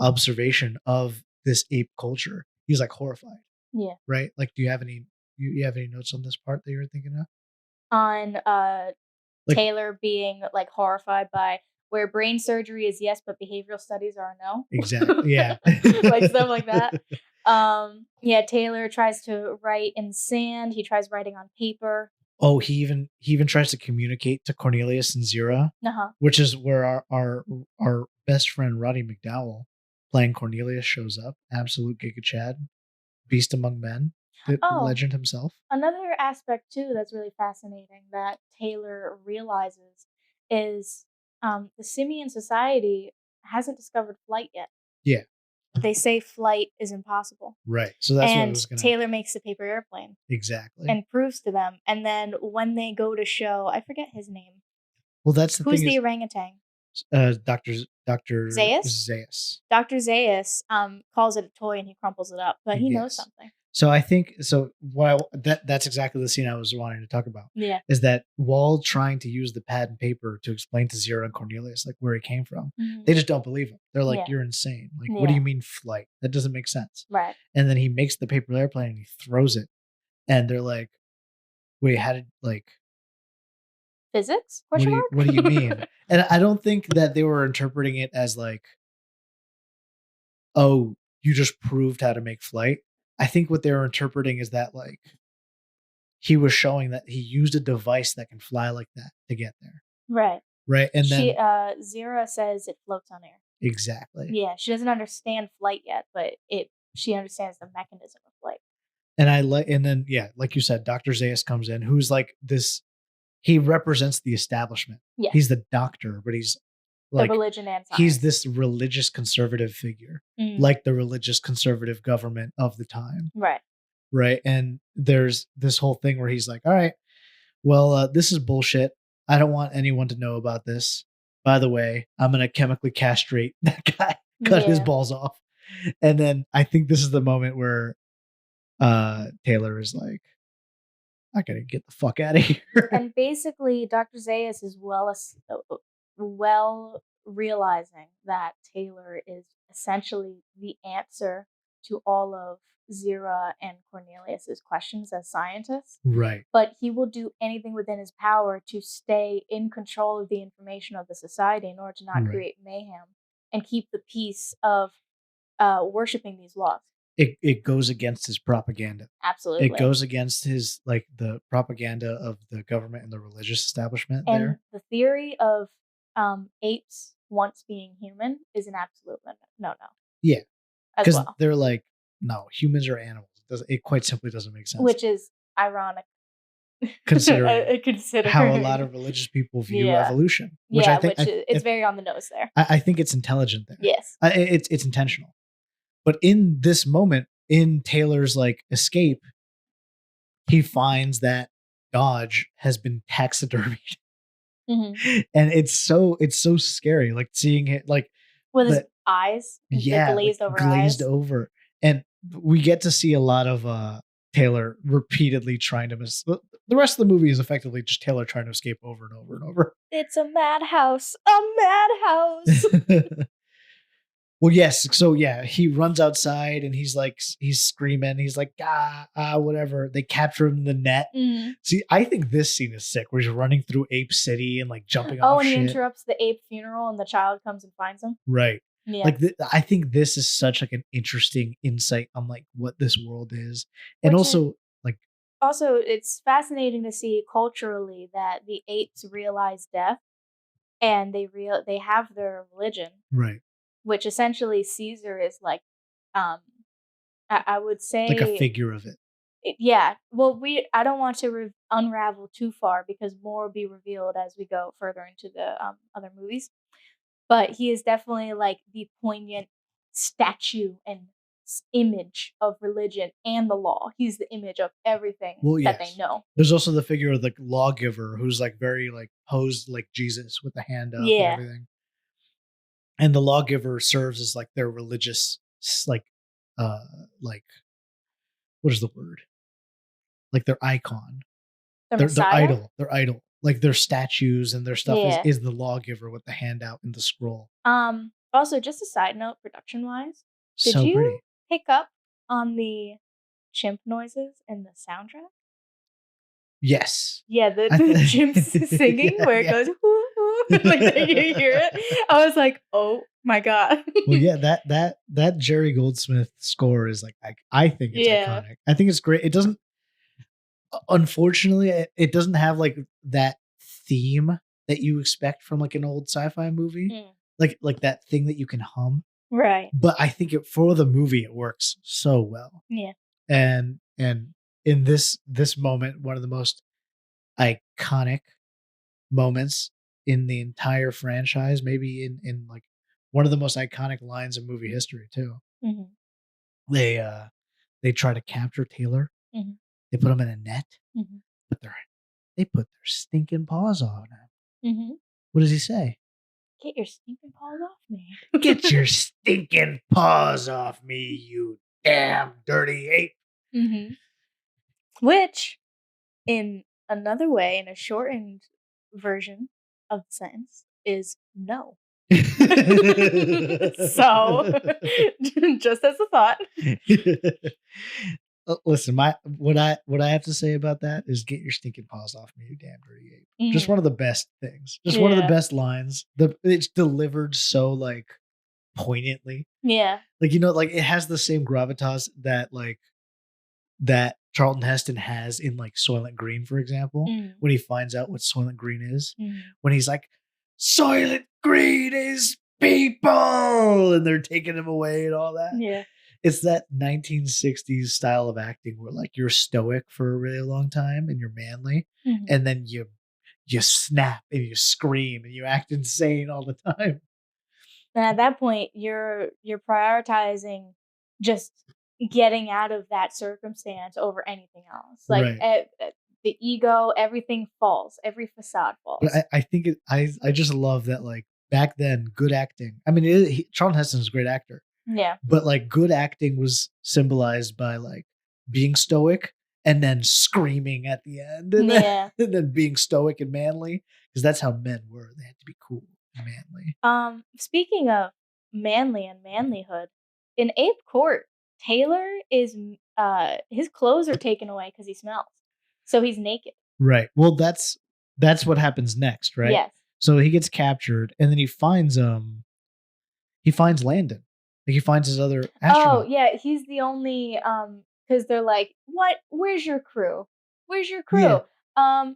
observation of this ape culture, he's like horrified. Yeah. Right? Like, do you have any you have any notes on this part that you were thinking of? On Like, Taylor being like horrified by where brain surgery is yes, but behavioral studies are a no. exactly. Yeah. Like stuff like that. Yeah, Taylor tries to write in sand. He tries writing on paper. Oh, he even tries to communicate to Cornelius and Zira, Uh-huh. which is where our best friend Roddy McDowell playing Cornelius shows up. Absolute Giga Chad, beast among men, the Oh, legend himself. another aspect too that's really fascinating that Taylor realizes is the simian society hasn't discovered flight yet. Yeah. They say flight is impossible. Right. So that's what I And was gonna. Taylor makes the paper airplane Exactly. and proves to them. And then when they go to show, I forget his name. Well, that's the Who's thing the is, orangutan? Dr. Zaius? Zaius. Dr. Zaius calls it a toy and he crumples it up, but he knows Yes. something. So I think so. That's exactly the scene I was wanting to talk about. Yeah. Is that while trying to use the pad and paper to explain to Zira and Cornelius like where he came from, they just don't believe him. They're like, Yeah. "You're insane. Like, what do Yeah. you mean flight? That doesn't make sense." Right. And then he makes the paper airplane and he throws it, and they're like, "Wait, how did like? Physics? What do you mean?" And I don't think that they were interpreting it as like, "Oh, you just proved how to make flight." I think what they were interpreting is that like he was showing that he used a device that can fly like that to get there. Right. Right. And then Zira says it floats on air. exactly. Yeah, she doesn't understand flight yet, but she understands the mechanism of flight. And and then yeah, like you said, Dr. Zaius comes in, who's like this, he represents the establishment. Yeah. He's the doctor, but he's like the religion and science. He's this religious conservative figure, like the religious conservative government of the time. Right. Right. And there's this whole thing where he's like, all right, well, this is bullshit. I don't want anyone to know about this. By the way, I'm going to chemically castrate that guy, cut his balls off. And then I think this is the moment where Taylor is like, I got to get the fuck out of here. And basically, Dr. Zaius is well realizing that Taylor is essentially the answer to all of Zira and Cornelius's questions as scientists. Right. But he will do anything within his power to stay in control of the information of the society in order to not create mayhem and keep the peace of worshiping these laws. It goes against his propaganda. Absolutely. It goes against his like the propaganda of the government and the religious establishment and there. The theory of apes once being human is an absolute no. Yeah. Because they're like, no, humans are animals. It quite simply doesn't make sense. Which is ironic. Considering how a lot of religious people view evolution. Which I think it's very on the nose there. I think it's intelligent there. Yes. It's intentional. But in this moment, in Taylor's like escape, he finds that Dodge has been taxidermied. Mm-hmm. And it's so scary, like seeing it like with his eyes, glazed over. And we get to see a lot of Taylor repeatedly trying to the rest of the movie is effectively just Taylor trying to escape over and over and over. It's a madhouse. A madhouse. Well, yes. So yeah, he runs outside and he's screaming. He's like, whatever. They capture him in the net. Mm-hmm. See, I think this scene is sick where he's running through Ape City and like jumping off Oh, and he shit. interrupts the ape funeral and the child comes and finds him. Right. Yeah. Like I think this is such like an interesting insight on like what this world is. And also it's fascinating to see culturally that the apes realize death and they have their religion. Right. Which essentially Caesar is like, I would say like a figure of it. Yeah. Well, I don't want to unravel too far because more will be revealed as we go further into the other movies. But he is definitely like the poignant statue and image of religion and the law. He's the image of everything that they know. There's also the figure of the lawgiver who's like very like posed like Jesus with the hand up and everything. And the lawgiver serves as like their religious like like, what is the word? Like their icon, The their Messiah? idol. Like their statues and their stuff Yeah. is the lawgiver with the handout and the scroll. Also, just a side note, production-wise, did So you pretty. pick up on the chimp noises in the soundtrack? Yes. Yeah, the I th- chimps singing Yeah, where it yeah. goes, "Woo, woo," like, that you hear it. I was like, "Oh my god." Well, yeah, that Jerry Goldsmith score is like I think it's Yeah. iconic. I think it's great. It doesn't, unfortunately, it doesn't have like that theme that you expect from like an old sci-fi movie, Mm. like that thing that you can hum. Right. But I think for the movie it works so well. Yeah. And in this moment, one of the most iconic moments in the entire franchise, maybe in like one of the most iconic lines of movie history too. Mhm. They try to capture Taylor. Mhm. They put him in a net, Mhm. but they put their stinking paws on him. Mhm. What does he say? Get your stinking paws off me. Get your stinking paws off me, you damn dirty ape. Mhm. Which, in another way, in a shortened version of the sentence, is no. So, just as a thought. Listen, what I have to say about that is get your stinking paws off me, you damn dirty ape. Just Mhm. one of the best things. Just one of the Yeah. best lines. It's delivered so like poignantly. Yeah. Like, you know, like it has the same gravitas that Charlton Heston has in like Soylent Green, for example, Mhm. when he finds out what Soylent Green is. Mhm. When he's like, Soylent Green is people, and they're taking him away and all that. Yeah. It's that 1960s style of acting where like you're stoic for a really long time and you're manly, Mhm. and then you snap and you scream and you act insane all the time. And at that point, you're prioritizing just getting out of that circumstance over anything else. Like, Right. the ego, everything falls. Every facade But falls. I think I just love that, like, back then, good acting. I mean, Charlton Heston's a great actor, Yeah. but like good acting was symbolized by like being stoic and then screaming at the end, and then, Yeah. and then being stoic and manly, because that's how men were. They had to be cool and manly. Speaking of manly and manlyhood, in Ape Court, Taylor is his clothes are taken away because he smells. So he's naked. Right. Well, that's what happens next, right? Yes. So he gets captured, and then he finds Landon. Like he finds his other Oh, astronaut. yeah, he's the only because they're like, "What? Where's your crew? Where's your crew?" Yeah.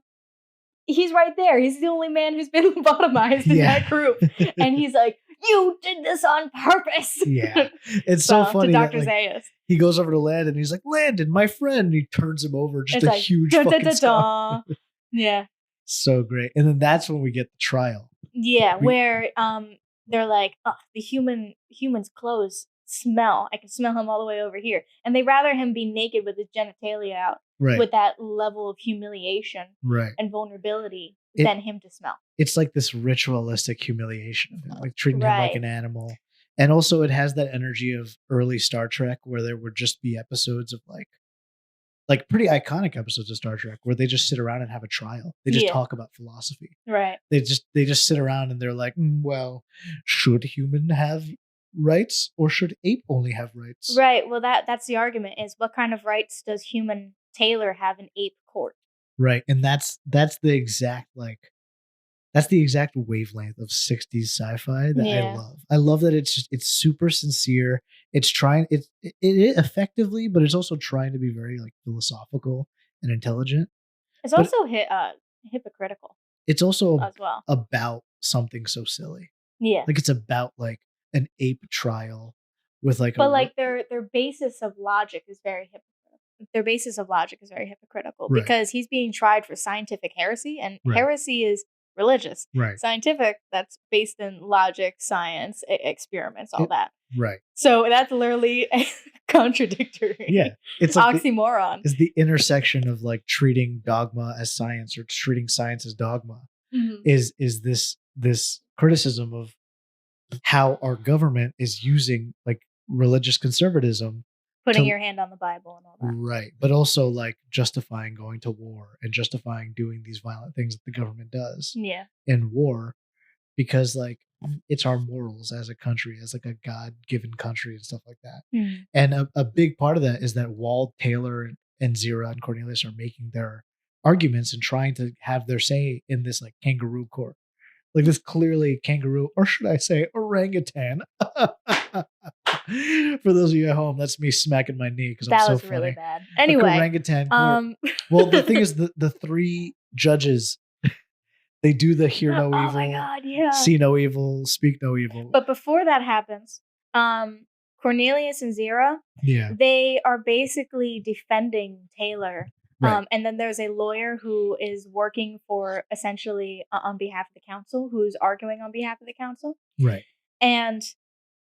He's right there. He's the only man who's been lobotomized in Yeah. that group. And he's like, "You did this on purpose." Yeah. It's so To funny that Dr. like, Zaius. he goes over to Landon and he's like, Landon, my friend. And he turns him over, just It's a like, huge "Da, da, fucking da, scar. da." Yeah. So great. And then that's when we get the trial. Yeah, We- where they're like, "Oh, the human's clothes smell. I can smell him all the way over here." And they rather him be naked with his genitalia out Right. with that level of humiliation Right. and vulnerability It- than him to smell. It's like this ritualistic humiliation of him, like treating him like Right. an animal. And also it has that energy of early Star Trek where there would just be episodes of like pretty iconic episodes of Star Trek where they just sit around and have a trial. They just Yeah. talk about philosophy. Right. They just sit around and they're like, well, should human have rights or should ape only have rights? Right. Well, that's the argument is what kind of rights does human Taylor have in Ape Court? Right. And that's the exact wavelength of 60s sci-fi that Yeah. I love. I love that it's super sincere. It's trying it effectively, but it's also trying to be very like philosophical and intelligent. It's But- also hypocritical It's also as well. about something so silly. Yeah. Like it's about like an ape trial with like But like their basis of logic is very hypocritical. Their basis of logic is very hypocritical Right. because he's being tried for scientific heresy, and Right. heresy is religious. right, Scientific, that's based in logic, science, experiments, all It- that. right. So that's literally contradictory. Yeah. It's like Oxymoron. it's the intersection of like treating dogma as science or treating science as dogma. Mhm. Is this criticism of how our government is using like religious conservatism Putting to- your hand on the Bible and all that. Right. But also like justifying going to war and justifying doing these violent things that the government does Yeah. in war, because like it's our morals as a country, as like a God-given country and stuff like that. Mm. And a big part of that is that Wald, Taylor, and Zira and Cornelius are making their arguments and trying to have their say in this like kangaroo court. Like this clearly kangaroo, or should I say orangutan. For those of you at home, that's me smacking my knee because I'm That so was funny. really bad. Like Anyway, orangutan court. Well, the thing is, the three judges, they do the hear no oh evil, my God, yeah. see no evil, speak no evil. But before that happens, Cornelius and Zira, Yeah. they are basically defending Taylor. Right. And then there's a lawyer who is working for essentially on behalf of the council, who's arguing on behalf of the council. Right. And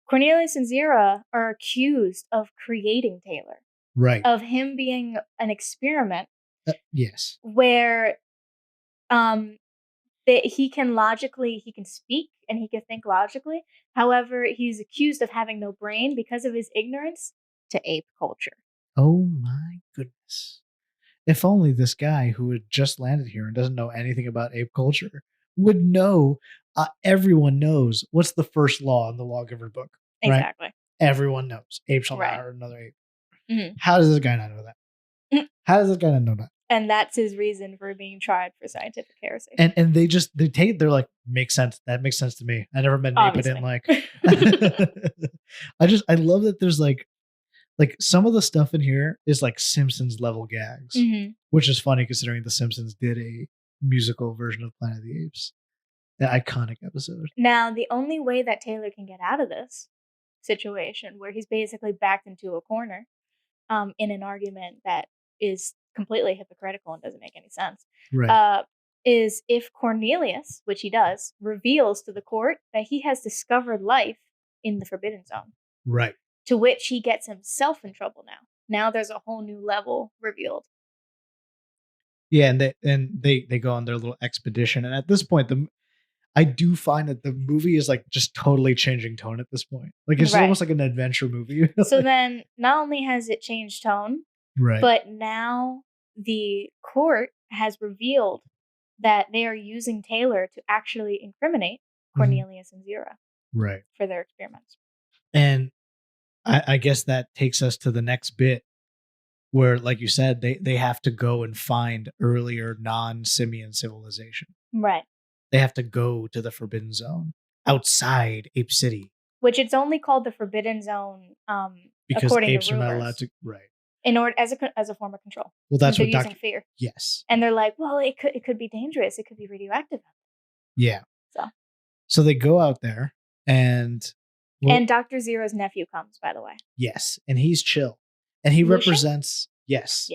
Cornelius and Zira are accused of creating Taylor. Right. Of him being an experiment. Yes. Where that he can speak and he can think logically. However, he's accused of having no brain because of his ignorance to ape culture. Oh my goodness. If only this guy who had just landed here and doesn't know anything about ape culture would know. Everyone knows what's the first law in the lawgiver book. Right? Exactly. Everyone knows. Ape shall not Right. hurt another ape. Mhm. How does this guy not know that? How does this guy not know that? And that's his reason for being tried for scientific heresy. And they're like, makes sense. That makes sense to me. I never met an ape I didn't like. I love that there's like some of the stuff in here is like Simpsons level gags, which is funny considering the Simpsons did a musical version of Planet of the Apes, the iconic episode. Now, the only way that Taylor can get out of this situation, where he's basically backed into a corner, in an argument that is completely hypocritical and doesn't make any sense, right. Is if Cornelius, which he does, reveals to the court that he has discovered life in the Forbidden Zone. Right. To which he gets himself in trouble now. Now there's a whole new level revealed. Yeah, and they go on their little expedition, and at this point, I do find that the movie is like just totally changing tone at this point. Like it's almost like an adventure movie. So then, not only has it changed tone, right, but now the court has revealed that they are using Taylor to actually incriminate Cornelius and Zira, right, for their experiments. And I guess that takes us to the next bit where, like you said, they have to go and find earlier non-simian civilization. Right. They have to go to the Forbidden Zone outside Ape City. Which it's only called the Forbidden Zone because according apes to rumors, are not allowed to. Right. In order as a form of control. Well, that's what using fear. Yes. And they're like, well, it could be dangerous. It could be radioactive. Yeah. So they go out there and Dr. Zira's nephew comes, by the way. Yes, and he's chill. And he Lucian? represents Yes.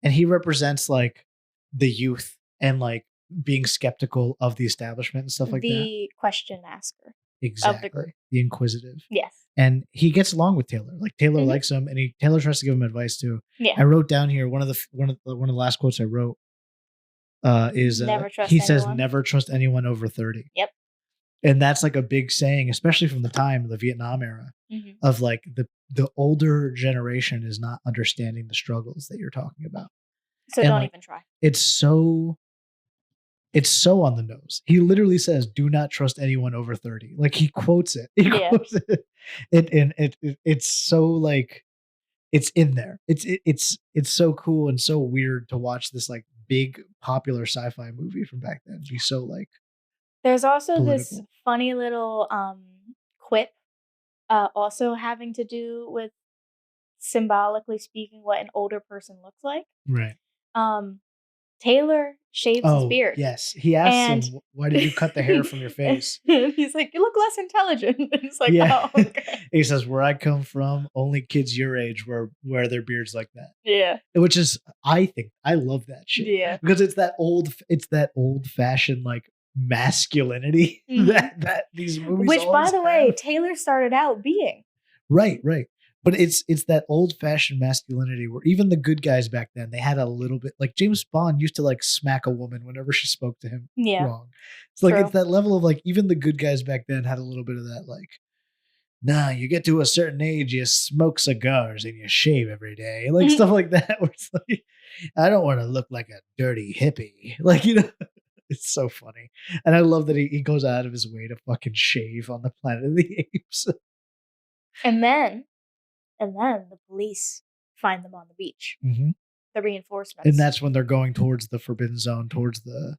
And he represents like the youth and like being skeptical of the establishment and stuff like that. The question asker. Exactly. Of the group. The inquisitive. Yes. And he gets along with Taylor. Like Taylor likes him, and Taylor tries to give him advice too. Yeah. I wrote down here one of the last quotes I wrote is never trust he anyone. says never trust anyone over 30. Yep. And that's like a big saying, especially from the time of the Vietnam era, of like the older generation is not understanding the struggles that you're talking about. So don't even try. It's so on the nose. He literally says, "Do not trust anyone over 30." Like he quotes it. Quotes it. It's so like it's in there. It's so cool and so weird to watch this like big popular sci-fi movie from back then be so like. There's also political. This funny little quip, also having to do with symbolically speaking what an older person looks like. Right. Taylor shaves his beard. Yes. He asks him, why did you cut the hair from your face? He's like, you look less intelligent. It's like, yeah. Oh, okay. He says, where I come from, only kids your age wear their beards like that. Yeah. Which is, I love that shit. Yeah. Because it's that old fashioned like masculinity that these movies. Which, by the way, have. Taylor started out being. Right. But it's that old-fashioned masculinity where even the good guys back then, they had a little bit, like James Bond used to like smack a woman whenever she spoke to him wrong. It's like it's that level of like even the good guys back then had a little bit of that like nah, you get to a certain age, you smoke cigars and you shave every day. Like stuff like that. Where it's like, I don't want to look like a dirty hippie. Like, it's so funny. And I love that he goes out of his way to fucking shave on the Planet of the Apes. And then the police find them on the beach. Mm-hmm. The reinforcements. And that's when they're going towards the Forbidden Zone, towards the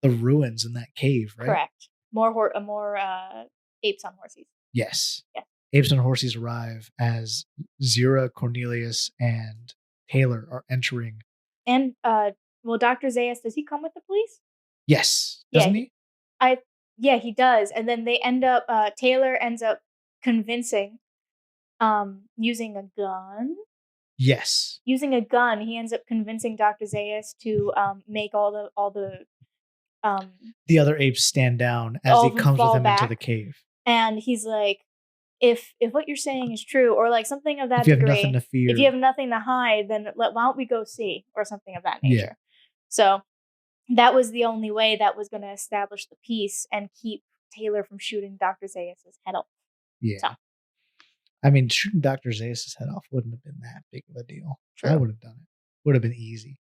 ruins in that cave, right? Correct. More apes on horses. Yes. Yeah. Apes on horses arrive as Zira, Cornelius, and Taylor are entering. And Dr. Zaius, does he come with the police? Yes. Doesn't he? Yeah, he does. And then they end up Taylor ends up convincing using a gun. Yes. Using a gun, he ends up convincing Dr. Zaius to make all the other apes stand down as he comes with him into the cave. And he's like, if what you're saying is true, or like something of that if you degree, have nothing to fear, if you have nothing to hide, then why don't we go see, or something of that nature. Yeah. So that was the only way that was going to establish the peace and keep Taylor from shooting Dr. Zaius' head off. Yeah. So. I mean, shooting Dr. Zaius' head off wouldn't have been that big of a deal. True. I would have done it. Would have been easy.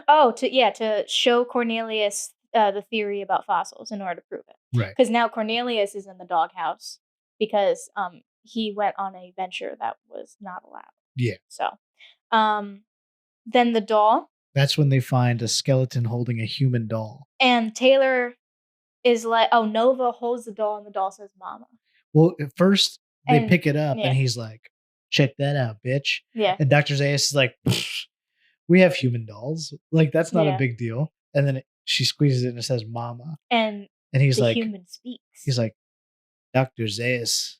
Oh, to show Cornelius the theory about fossils in order to prove it. Right. Because now Cornelius is in the doghouse because he went on a venture that was not allowed. Yeah. So, then the doll. That's when they find a skeleton holding a human doll. And Taylor is like, oh, Nova holds the doll and the doll says mama. Well, at first they pick it up and he's like, check that out, bitch. Yeah. And Dr. Zaius is like, we have human dolls. Like, that's not a big deal. And then she squeezes it and it says mama. And he's like, human speaks. He's like, Dr. Zaius,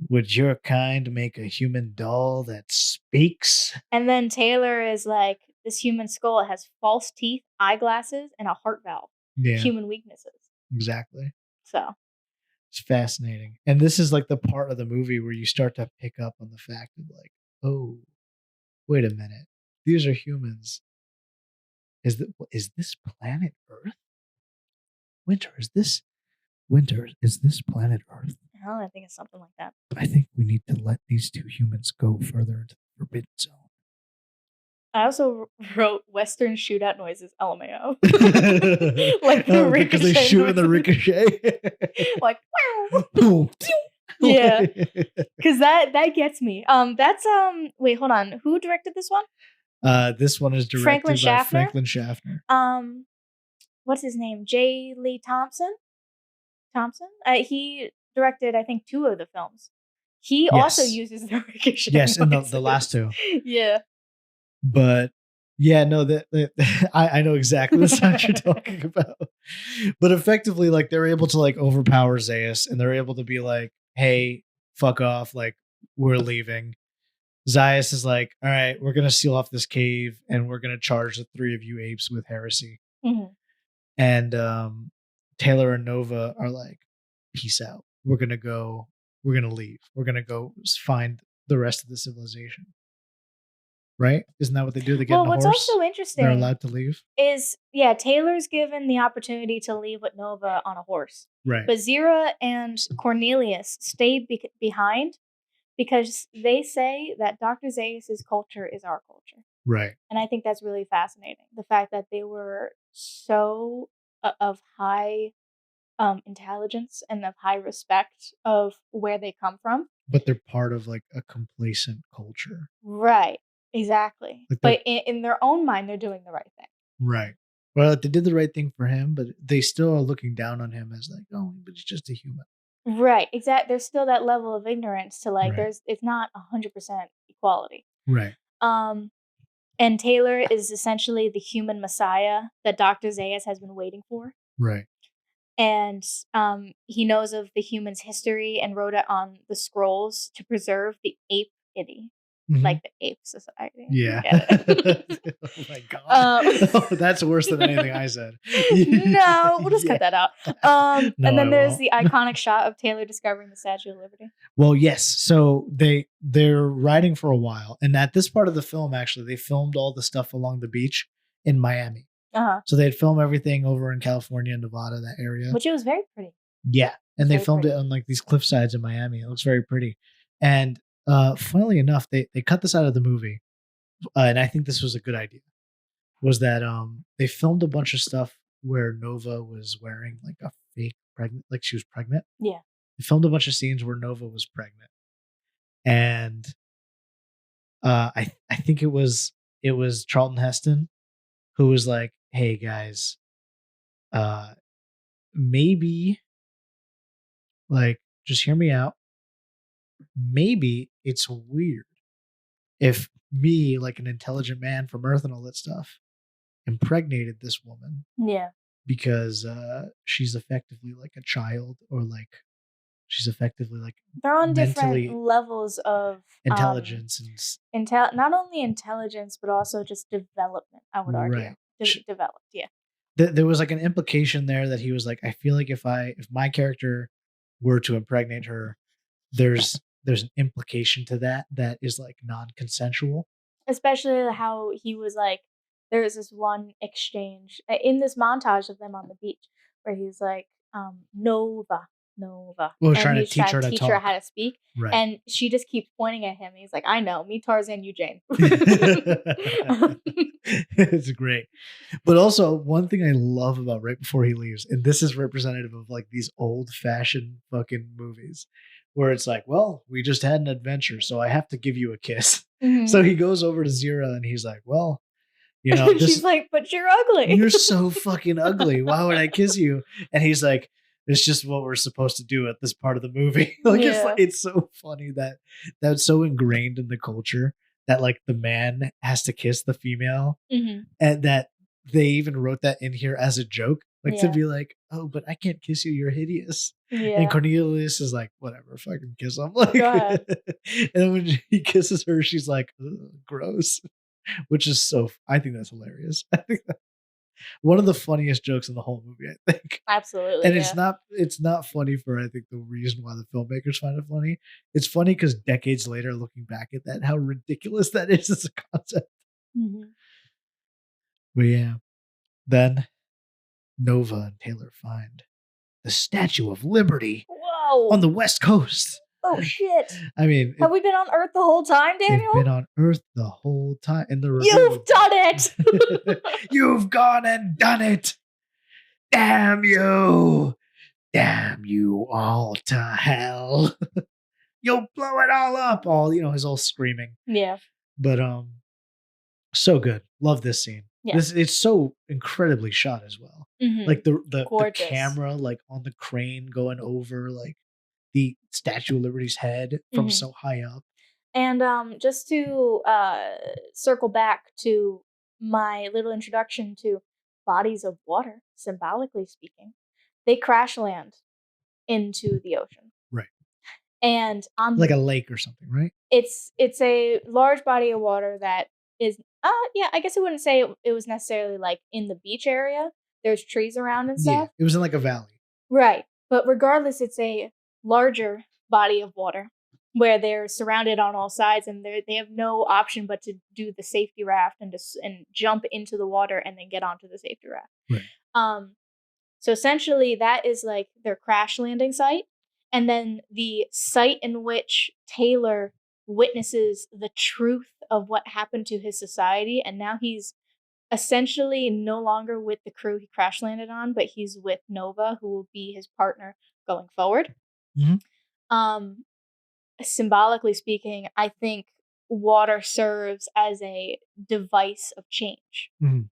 would your kind make a human doll that speaks? And then Taylor is like, this human skull has false teeth, eyeglasses, and a heart valve. Yeah. Human weaknesses. Exactly. So. It's fascinating. And this is like the part of the movie where you start to pick up on the fact of like, oh, wait a minute. These are humans. Is this planet Earth? Winter, is this planet Earth? Oh, I think it's something like that. I think we need to let these two humans go further into the Forbidden Zone. I also wrote Western shootout noises, LMAO. Like the ricochet because they shoot in the ricochet. Like, boom. Yeah. Because that gets me. That's wait, hold on. Who directed this one? This one is directed by Franklin Schaffner. What's his name? J. Lee Thompson? He directed, I think, 2 of the films. He also uses the ricochet. Yes, in the last 2. Yeah. But yeah, no, I know exactly the sound you're talking about. But effectively, like, they're able to like overpower Zaius, and they're able to be like, hey, fuck off, like, we're leaving. Zaius is like, all right, we're gonna seal off this cave and we're gonna charge the 3 of you apes with heresy. Mm-hmm. And Taylor and Nova are like, peace out. We're gonna leave. We're gonna go find the rest of the civilization. Right? Isn't that what they do? They get on a horse. What's also interesting, they're allowed to leave. Is Taylor's given the opportunity to leave with Nova on a horse. Right. But Zira and Cornelius stayed behind because they say that Dr. Zaius' culture is our culture. Right. And I think that's really fascinating. The fact that they were so of high intelligence and of high respect of where they come from. But they're part of like a complacent culture. Right. Exactly. Like but in their own mind, they're doing the right thing. Right. Well, they did the right thing for him, but they still are looking down on him as like, oh, but he's just a human. Right. Exactly. There's still that level of ignorance to like, it's not 100% equality. Right. And Taylor is essentially the human messiah that Dr. Zaius has been waiting for. Right. And he knows of the human's history and wrote it on the scrolls to preserve the ape-ity. Mm-hmm. Like the Ape Society. Yeah. Oh my God. That's worse than anything I said. No, we'll just cut that out. No, and then there's the iconic shot of Taylor discovering the Statue of Liberty. Well, yes. So they're riding for a while. And at this part of the film, actually, they filmed all the stuff along the beach in Miami. Uh-huh. So they'd film everything over in California and Nevada, that area. Which it was very pretty. Yeah. And they Very filmed pretty. it on like these cliff sides in Miami. It looks very pretty. And funnily enough, they cut this out of the movie, and I think this was a good idea. Was that they filmed a bunch of stuff where Nova was wearing like a fake pregnant, like she was pregnant. Yeah. They filmed a bunch of scenes where Nova was pregnant, and I think it was Charlton Heston who was like, "Hey guys, maybe like just hear me out. Maybe it's weird if me, like an intelligent man from Earth and all that stuff, impregnated this woman Yeah. because she's effectively like a child, or like she's effectively like They're on mentally different levels of intelligence and not only intelligence but also just development. I would argue. right. Developed. Yeah. There was like an implication there that he was like, I feel like if my character were to impregnate her, there's an implication to that is like non-consensual. Especially how he was like, there was this one exchange in this montage of them on the beach where he's like, Nova, Nova. Well, And trying to he's teach trying her to to teach her talk. how to speak. Right. And she just keeps pointing at him. He's like, I know, me Tarzan, you Jane. It's great. But also, one thing I love about right before he leaves, and this is representative of like these old fashioned fucking movies, where it's like, well, we just had an adventure, so I have to give you a kiss. Mhm. So he goes over to Zira and he's like, well, you know, She's like, but you're ugly. you're so fucking ugly. Why would I kiss you? And he's like, it's just what we're supposed to do at this part of the movie. Like, Yeah. it's so funny that that's so ingrained in the culture that like the man has to kiss the female, Mhm. and that they even wrote that in here as a joke, like to Yeah. be like, oh, but I can't kiss you, you're hideous. Yeah. And Cornelius is like, whatever, fucking kiss him. Like, Go ahead. and then when he kisses her, she's like, ugh, gross. Which is I think that's hilarious. I think that's one of the funniest jokes in the whole movie, I think. Absolutely. And yeah. it's not funny for, I think, the reason why the filmmakers find it funny. It's funny because decades later, looking back at that, how ridiculous that is as a concept. Mhm. But yeah, then Nova and Taylor find the Statue of Liberty Whoa. on the West Coast. Oh shit. I mean, Have we been on Earth the whole time, they've Daniel? been on Earth the whole time. In the You've done it. You've gone and done it. Damn you. Damn you all to hell. You'll blow it all up. All, he's all screaming. Yeah. But so good. Love this scene. Yeah. It's so incredibly shot as well. Mhm. Like the Gorgeous. camera like on the crane going over like the Statue of Liberty's head from Mhm. so high up. And just to circle back to my little introduction to bodies of water, symbolically speaking, they crash land into the ocean. Right. And on Like a lake or something, right? it's a large body of water that is yeah, I guess I wouldn't say it was necessarily like in the beach area. There's trees around and Yeah. stuff. It was in like a valley. Right. But regardless, it's a larger body of water where they're surrounded on all sides and they have no option but to do the safety raft and jump into the water and then get onto the safety raft. Right. So essentially that is like their crash landing site, and then the site in which Taylor witnesses the truth of what happened to his society, and now he's essentially no longer with the crew he crash landed on, but he's with Nova, who will be his partner going forward. Mhm. Symbolically speaking, I think water serves as a device of change. Mhm.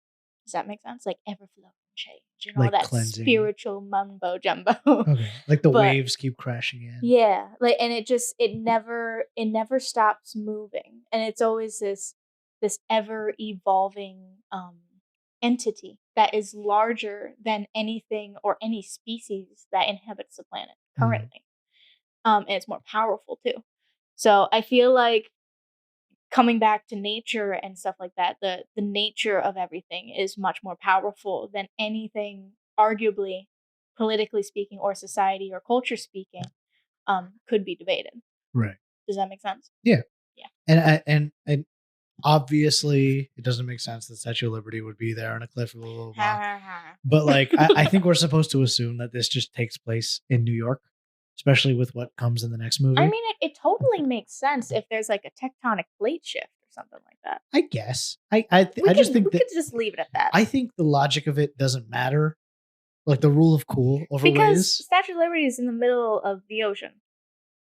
Does that make sense? Like ever flowing change and Like all that cleansing. spiritual mumbo jumbo. Okay. Like the But- waves keep crashing in. Yeah, like, and it never stops moving, and it's always this ever evolving entity that is larger than anything or any species that inhabits the planet currently. And it's more powerful too. So I feel like coming back to nature and stuff like that, the nature of everything is much more powerful than anything, arguably, politically speaking, or society or culture speaking, could be debated. Right. Does that make sense? Yeah. Yeah. And obviously it doesn't make sense that Statue of Liberty would be there on a cliff, blah, blah, blah. But like I think we're supposed to assume that this just takes place in New York. especially with what comes in the next movie. I mean, it totally makes sense if there's like a tectonic plate shift or something like that. I guess. I We just think could that just leave it at that. I think the logic of it doesn't matter. Like the rule of cool because overweighs. Statue of Liberty is in the middle of the ocean.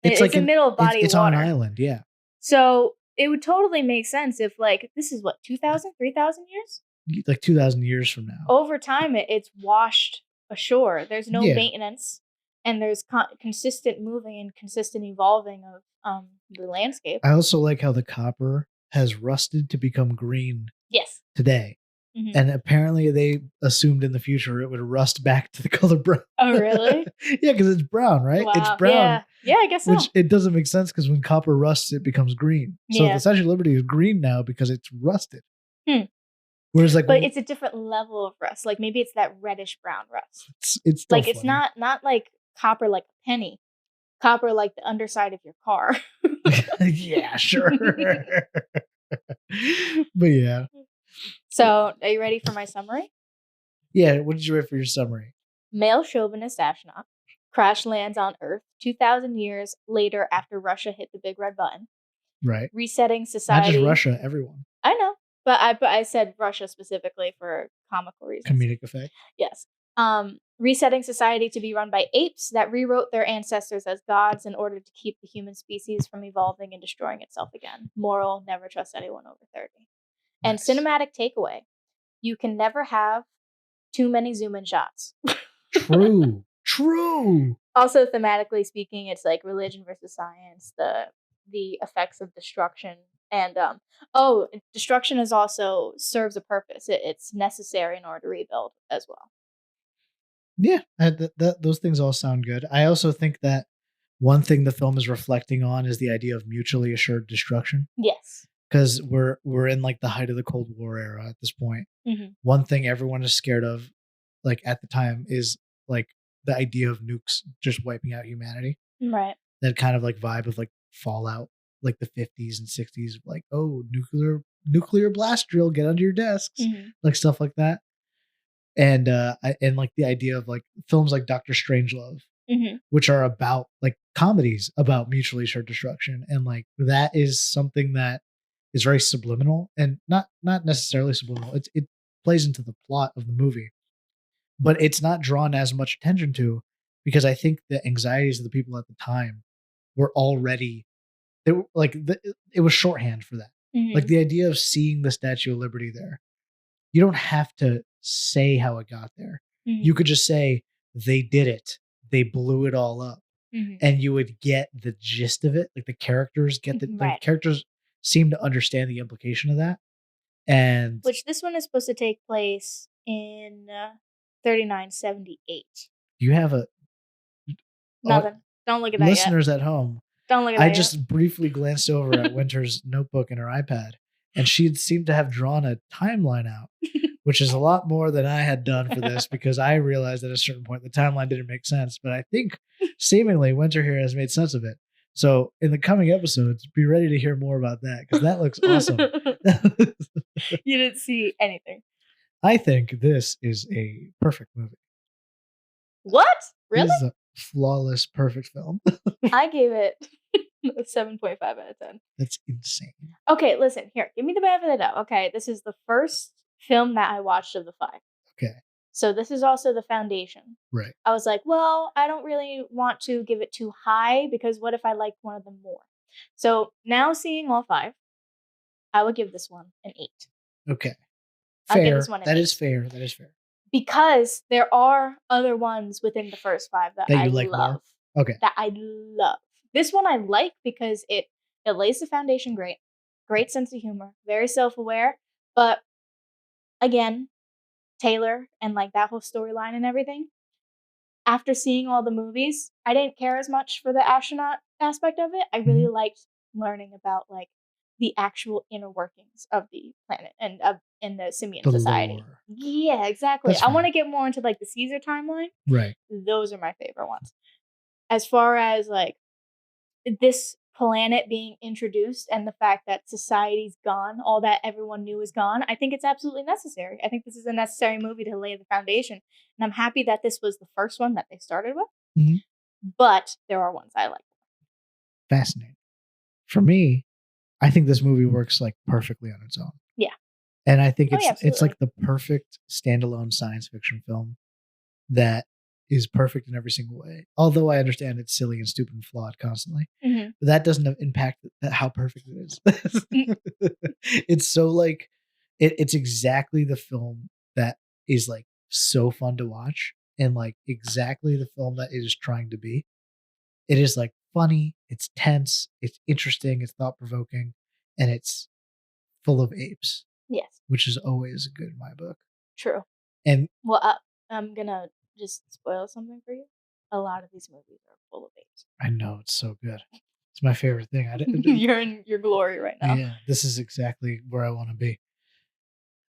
It's It's in the middle of body it's of water. on an island, yeah. So it would totally make sense if, like, this is what, 2,000, 3,000 years? Like 2,000 years from now. Over time, it's washed ashore. There's no Yeah. maintenance, and there's consistent moving and consistent evolving of the landscape. I also like how the copper has rusted to become green Yes. today. Mhm. And apparently they assumed in the future it would rust back to the color brown. Oh, really? Yeah, because it's brown, right? Wow. It's brown. Yeah, I guess so. Which it doesn't make sense because when copper rusts, it becomes green. So Yeah. the Statue of Liberty is green now because it's rusted. Hmm. Whereas, like, But it's a different level of rust. Like, maybe it's that reddish brown rust. it's still Like, it's funny. not like copper like a penny. Copper like the underside of your car. Yeah, sure. But yeah. So, are you ready for my summary? Yeah, what did you write for your summary? Male chauvinist astronaut crash lands on Earth 2,000 years later after Russia hit the big red button. Right. Resetting society. Not just Russia, everyone. I know, but I said Russia specifically for comical reasons. Comedic effect. Yes. Resetting society to be run by apes that rewrote their ancestors as gods in order to keep the human species from evolving and destroying itself again. Moral: never trust anyone over 30. And Nice. cinematic takeaway: you can never have too many zoom in shots. True. Also, thematically speaking, it's like religion versus science, the effects of destruction, and destruction is also serves a purpose. It's necessary in order to rebuild as well. Yeah, those things all sound good. I also think that one thing the film is reflecting on is the idea of mutually assured destruction. Yes. Because we're in like the height of the Cold War era at this point. Mm-hmm. One thing everyone is scared of, like at the time, is like the idea of nukes just wiping out humanity. Right. That kind of like vibe of like Fallout, like the 50s and 60s, like, oh, nuclear blast drill, get under your desks, like stuff like that. And like the idea of like films like Doctor Strangelove, which are about like comedies about mutually assured destruction, and like that is something that is very subliminal and not necessarily subliminal. It plays into the plot of the movie, but it's not drawn as much attention to because I think the anxieties of the people at the time were already it was shorthand for that. Like the idea of seeing the Statue of Liberty there, you don't have to say how it got there. You could just say they did it. They blew it all up. And you would get the gist of it. Like the characters get the characters seem to understand the implication of that. And which this one is supposed to take place in 3978. You have a nothing. Don't look at that listeners yet. At home. Don't look at that I just briefly glanced over at Winter's notebook and her iPad, and she seemed to have drawn a timeline out, which is a lot more than I had done for this because I realized at a certain point the timeline didn't make sense. But I think seemingly Winter here has made sense of it. So in the coming episodes, be ready to hear more about that because that looks awesome. You didn't see anything. I think this is a perfect movie. What? Really? This is a flawless, perfect film. I gave it a 7.5 out of 10. That's insane. Okay, listen, here, give me the benefit of the doubt. Okay, this is the first film that I watched of the 5. Okay. So this is also the foundation. Right. I was like, well, I don't really want to give it too high because what if I liked one of them more? So now seeing all 5, I would give this one an 8. Okay. I'll give Fair. this one an That 8. is fair. That is fair. Because there are other ones within the first 5 that I like love. More? Okay. That I love. This one I like because it lays the foundation great sense of humor, very self-aware, but again, Taylor and like that whole storyline and everything. After seeing all the movies, I didn't care as much for the astronaut aspect of it. I really liked learning about like the actual inner workings of the planet and in the simian society. Lore. Yeah, exactly. I want to get more into like the Caesar timeline. Right. Those are my favorite ones. As far as like this planet being introduced and the fact that society's gone, all that everyone knew is gone, I think it's absolutely necessary. I think this is a necessary movie to lay the foundation. And I'm happy that this was the first one that they started with. but there are ones I like. Fascinating. For me, I think this movie works like perfectly on its own. Yeah. And I think Oh, yeah, it's like the perfect standalone science fiction film that is perfect in every single way. Although I understand it's silly and stupid and flawed constantly, Mm-hmm. but that doesn't impact how perfect it is. It's so like it's exactly the film that is like so fun to watch and like exactly the film that it is trying to be. It is like funny, it's tense, it's interesting, it's thought provoking, and it's full of apes, Yes, which is always good in my book. true. And Well, I'm gonna just spoil something for you. A lot of these movies are full of apes. I know it's so good. It's my favorite thing. You're in your glory right now. Yeah, this is exactly where I want to be.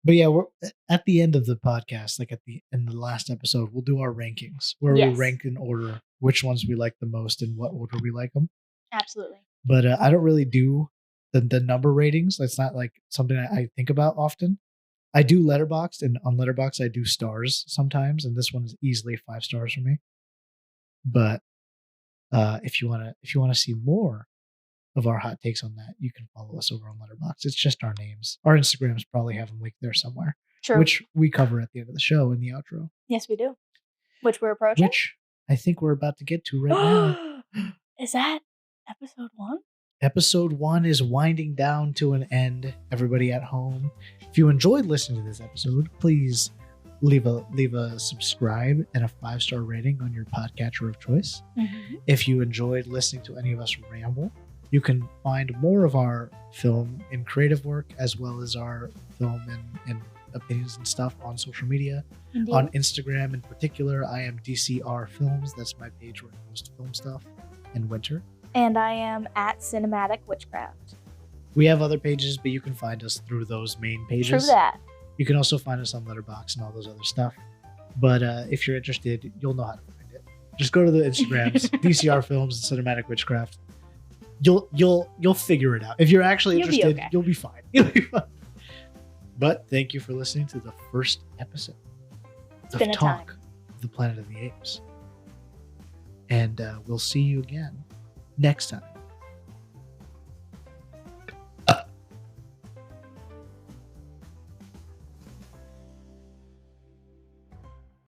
But yeah, we're at the end of the podcast, like in the last episode, we'll do our rankings where we Yes. rank in order which ones we like the most and what order we like them. Absolutely. But I don't really do the number ratings. That's not like something I think about often. I do Letterboxd, and on Letterboxd I do stars sometimes, and this one is easily 5 stars for me. But if you wanna see more of our hot takes on that, you can follow us over on Letterboxd. It's just our names. Our Instagrams probably have them linked there somewhere, True. which we cover at the end of the show in the outro, Yes, we do. Which we're approaching. which I think we're about to get to right now. Is that episode 1? Episode 1 is winding down to an end. Everybody at home, if you enjoyed listening to this episode, please leave a subscribe and a 5-star rating on your podcatcher of choice. Mm-hmm. If you enjoyed listening to any of us ramble, you can find more of our film and creative work as well as our film and opinions and stuff on social media. Indeed. On Instagram in particular, I am DCR Films. That's my page where I post film stuff in winter. And I am at Cinematic Witchcraft. We have other pages, but you can find us through those main pages. True that. You can also find us on Letterboxd and all those other stuff. But if you're interested, you'll know how to find it. Just go to the Instagrams, DCR Films and Cinematic Witchcraft. You'll figure it out. If you're actually You'll be interested, okay. you'll be fine. You'll be fine. But thank you for listening to the first episode of been a Talk time. of the Planet of the Apes. And we'll see you again next time.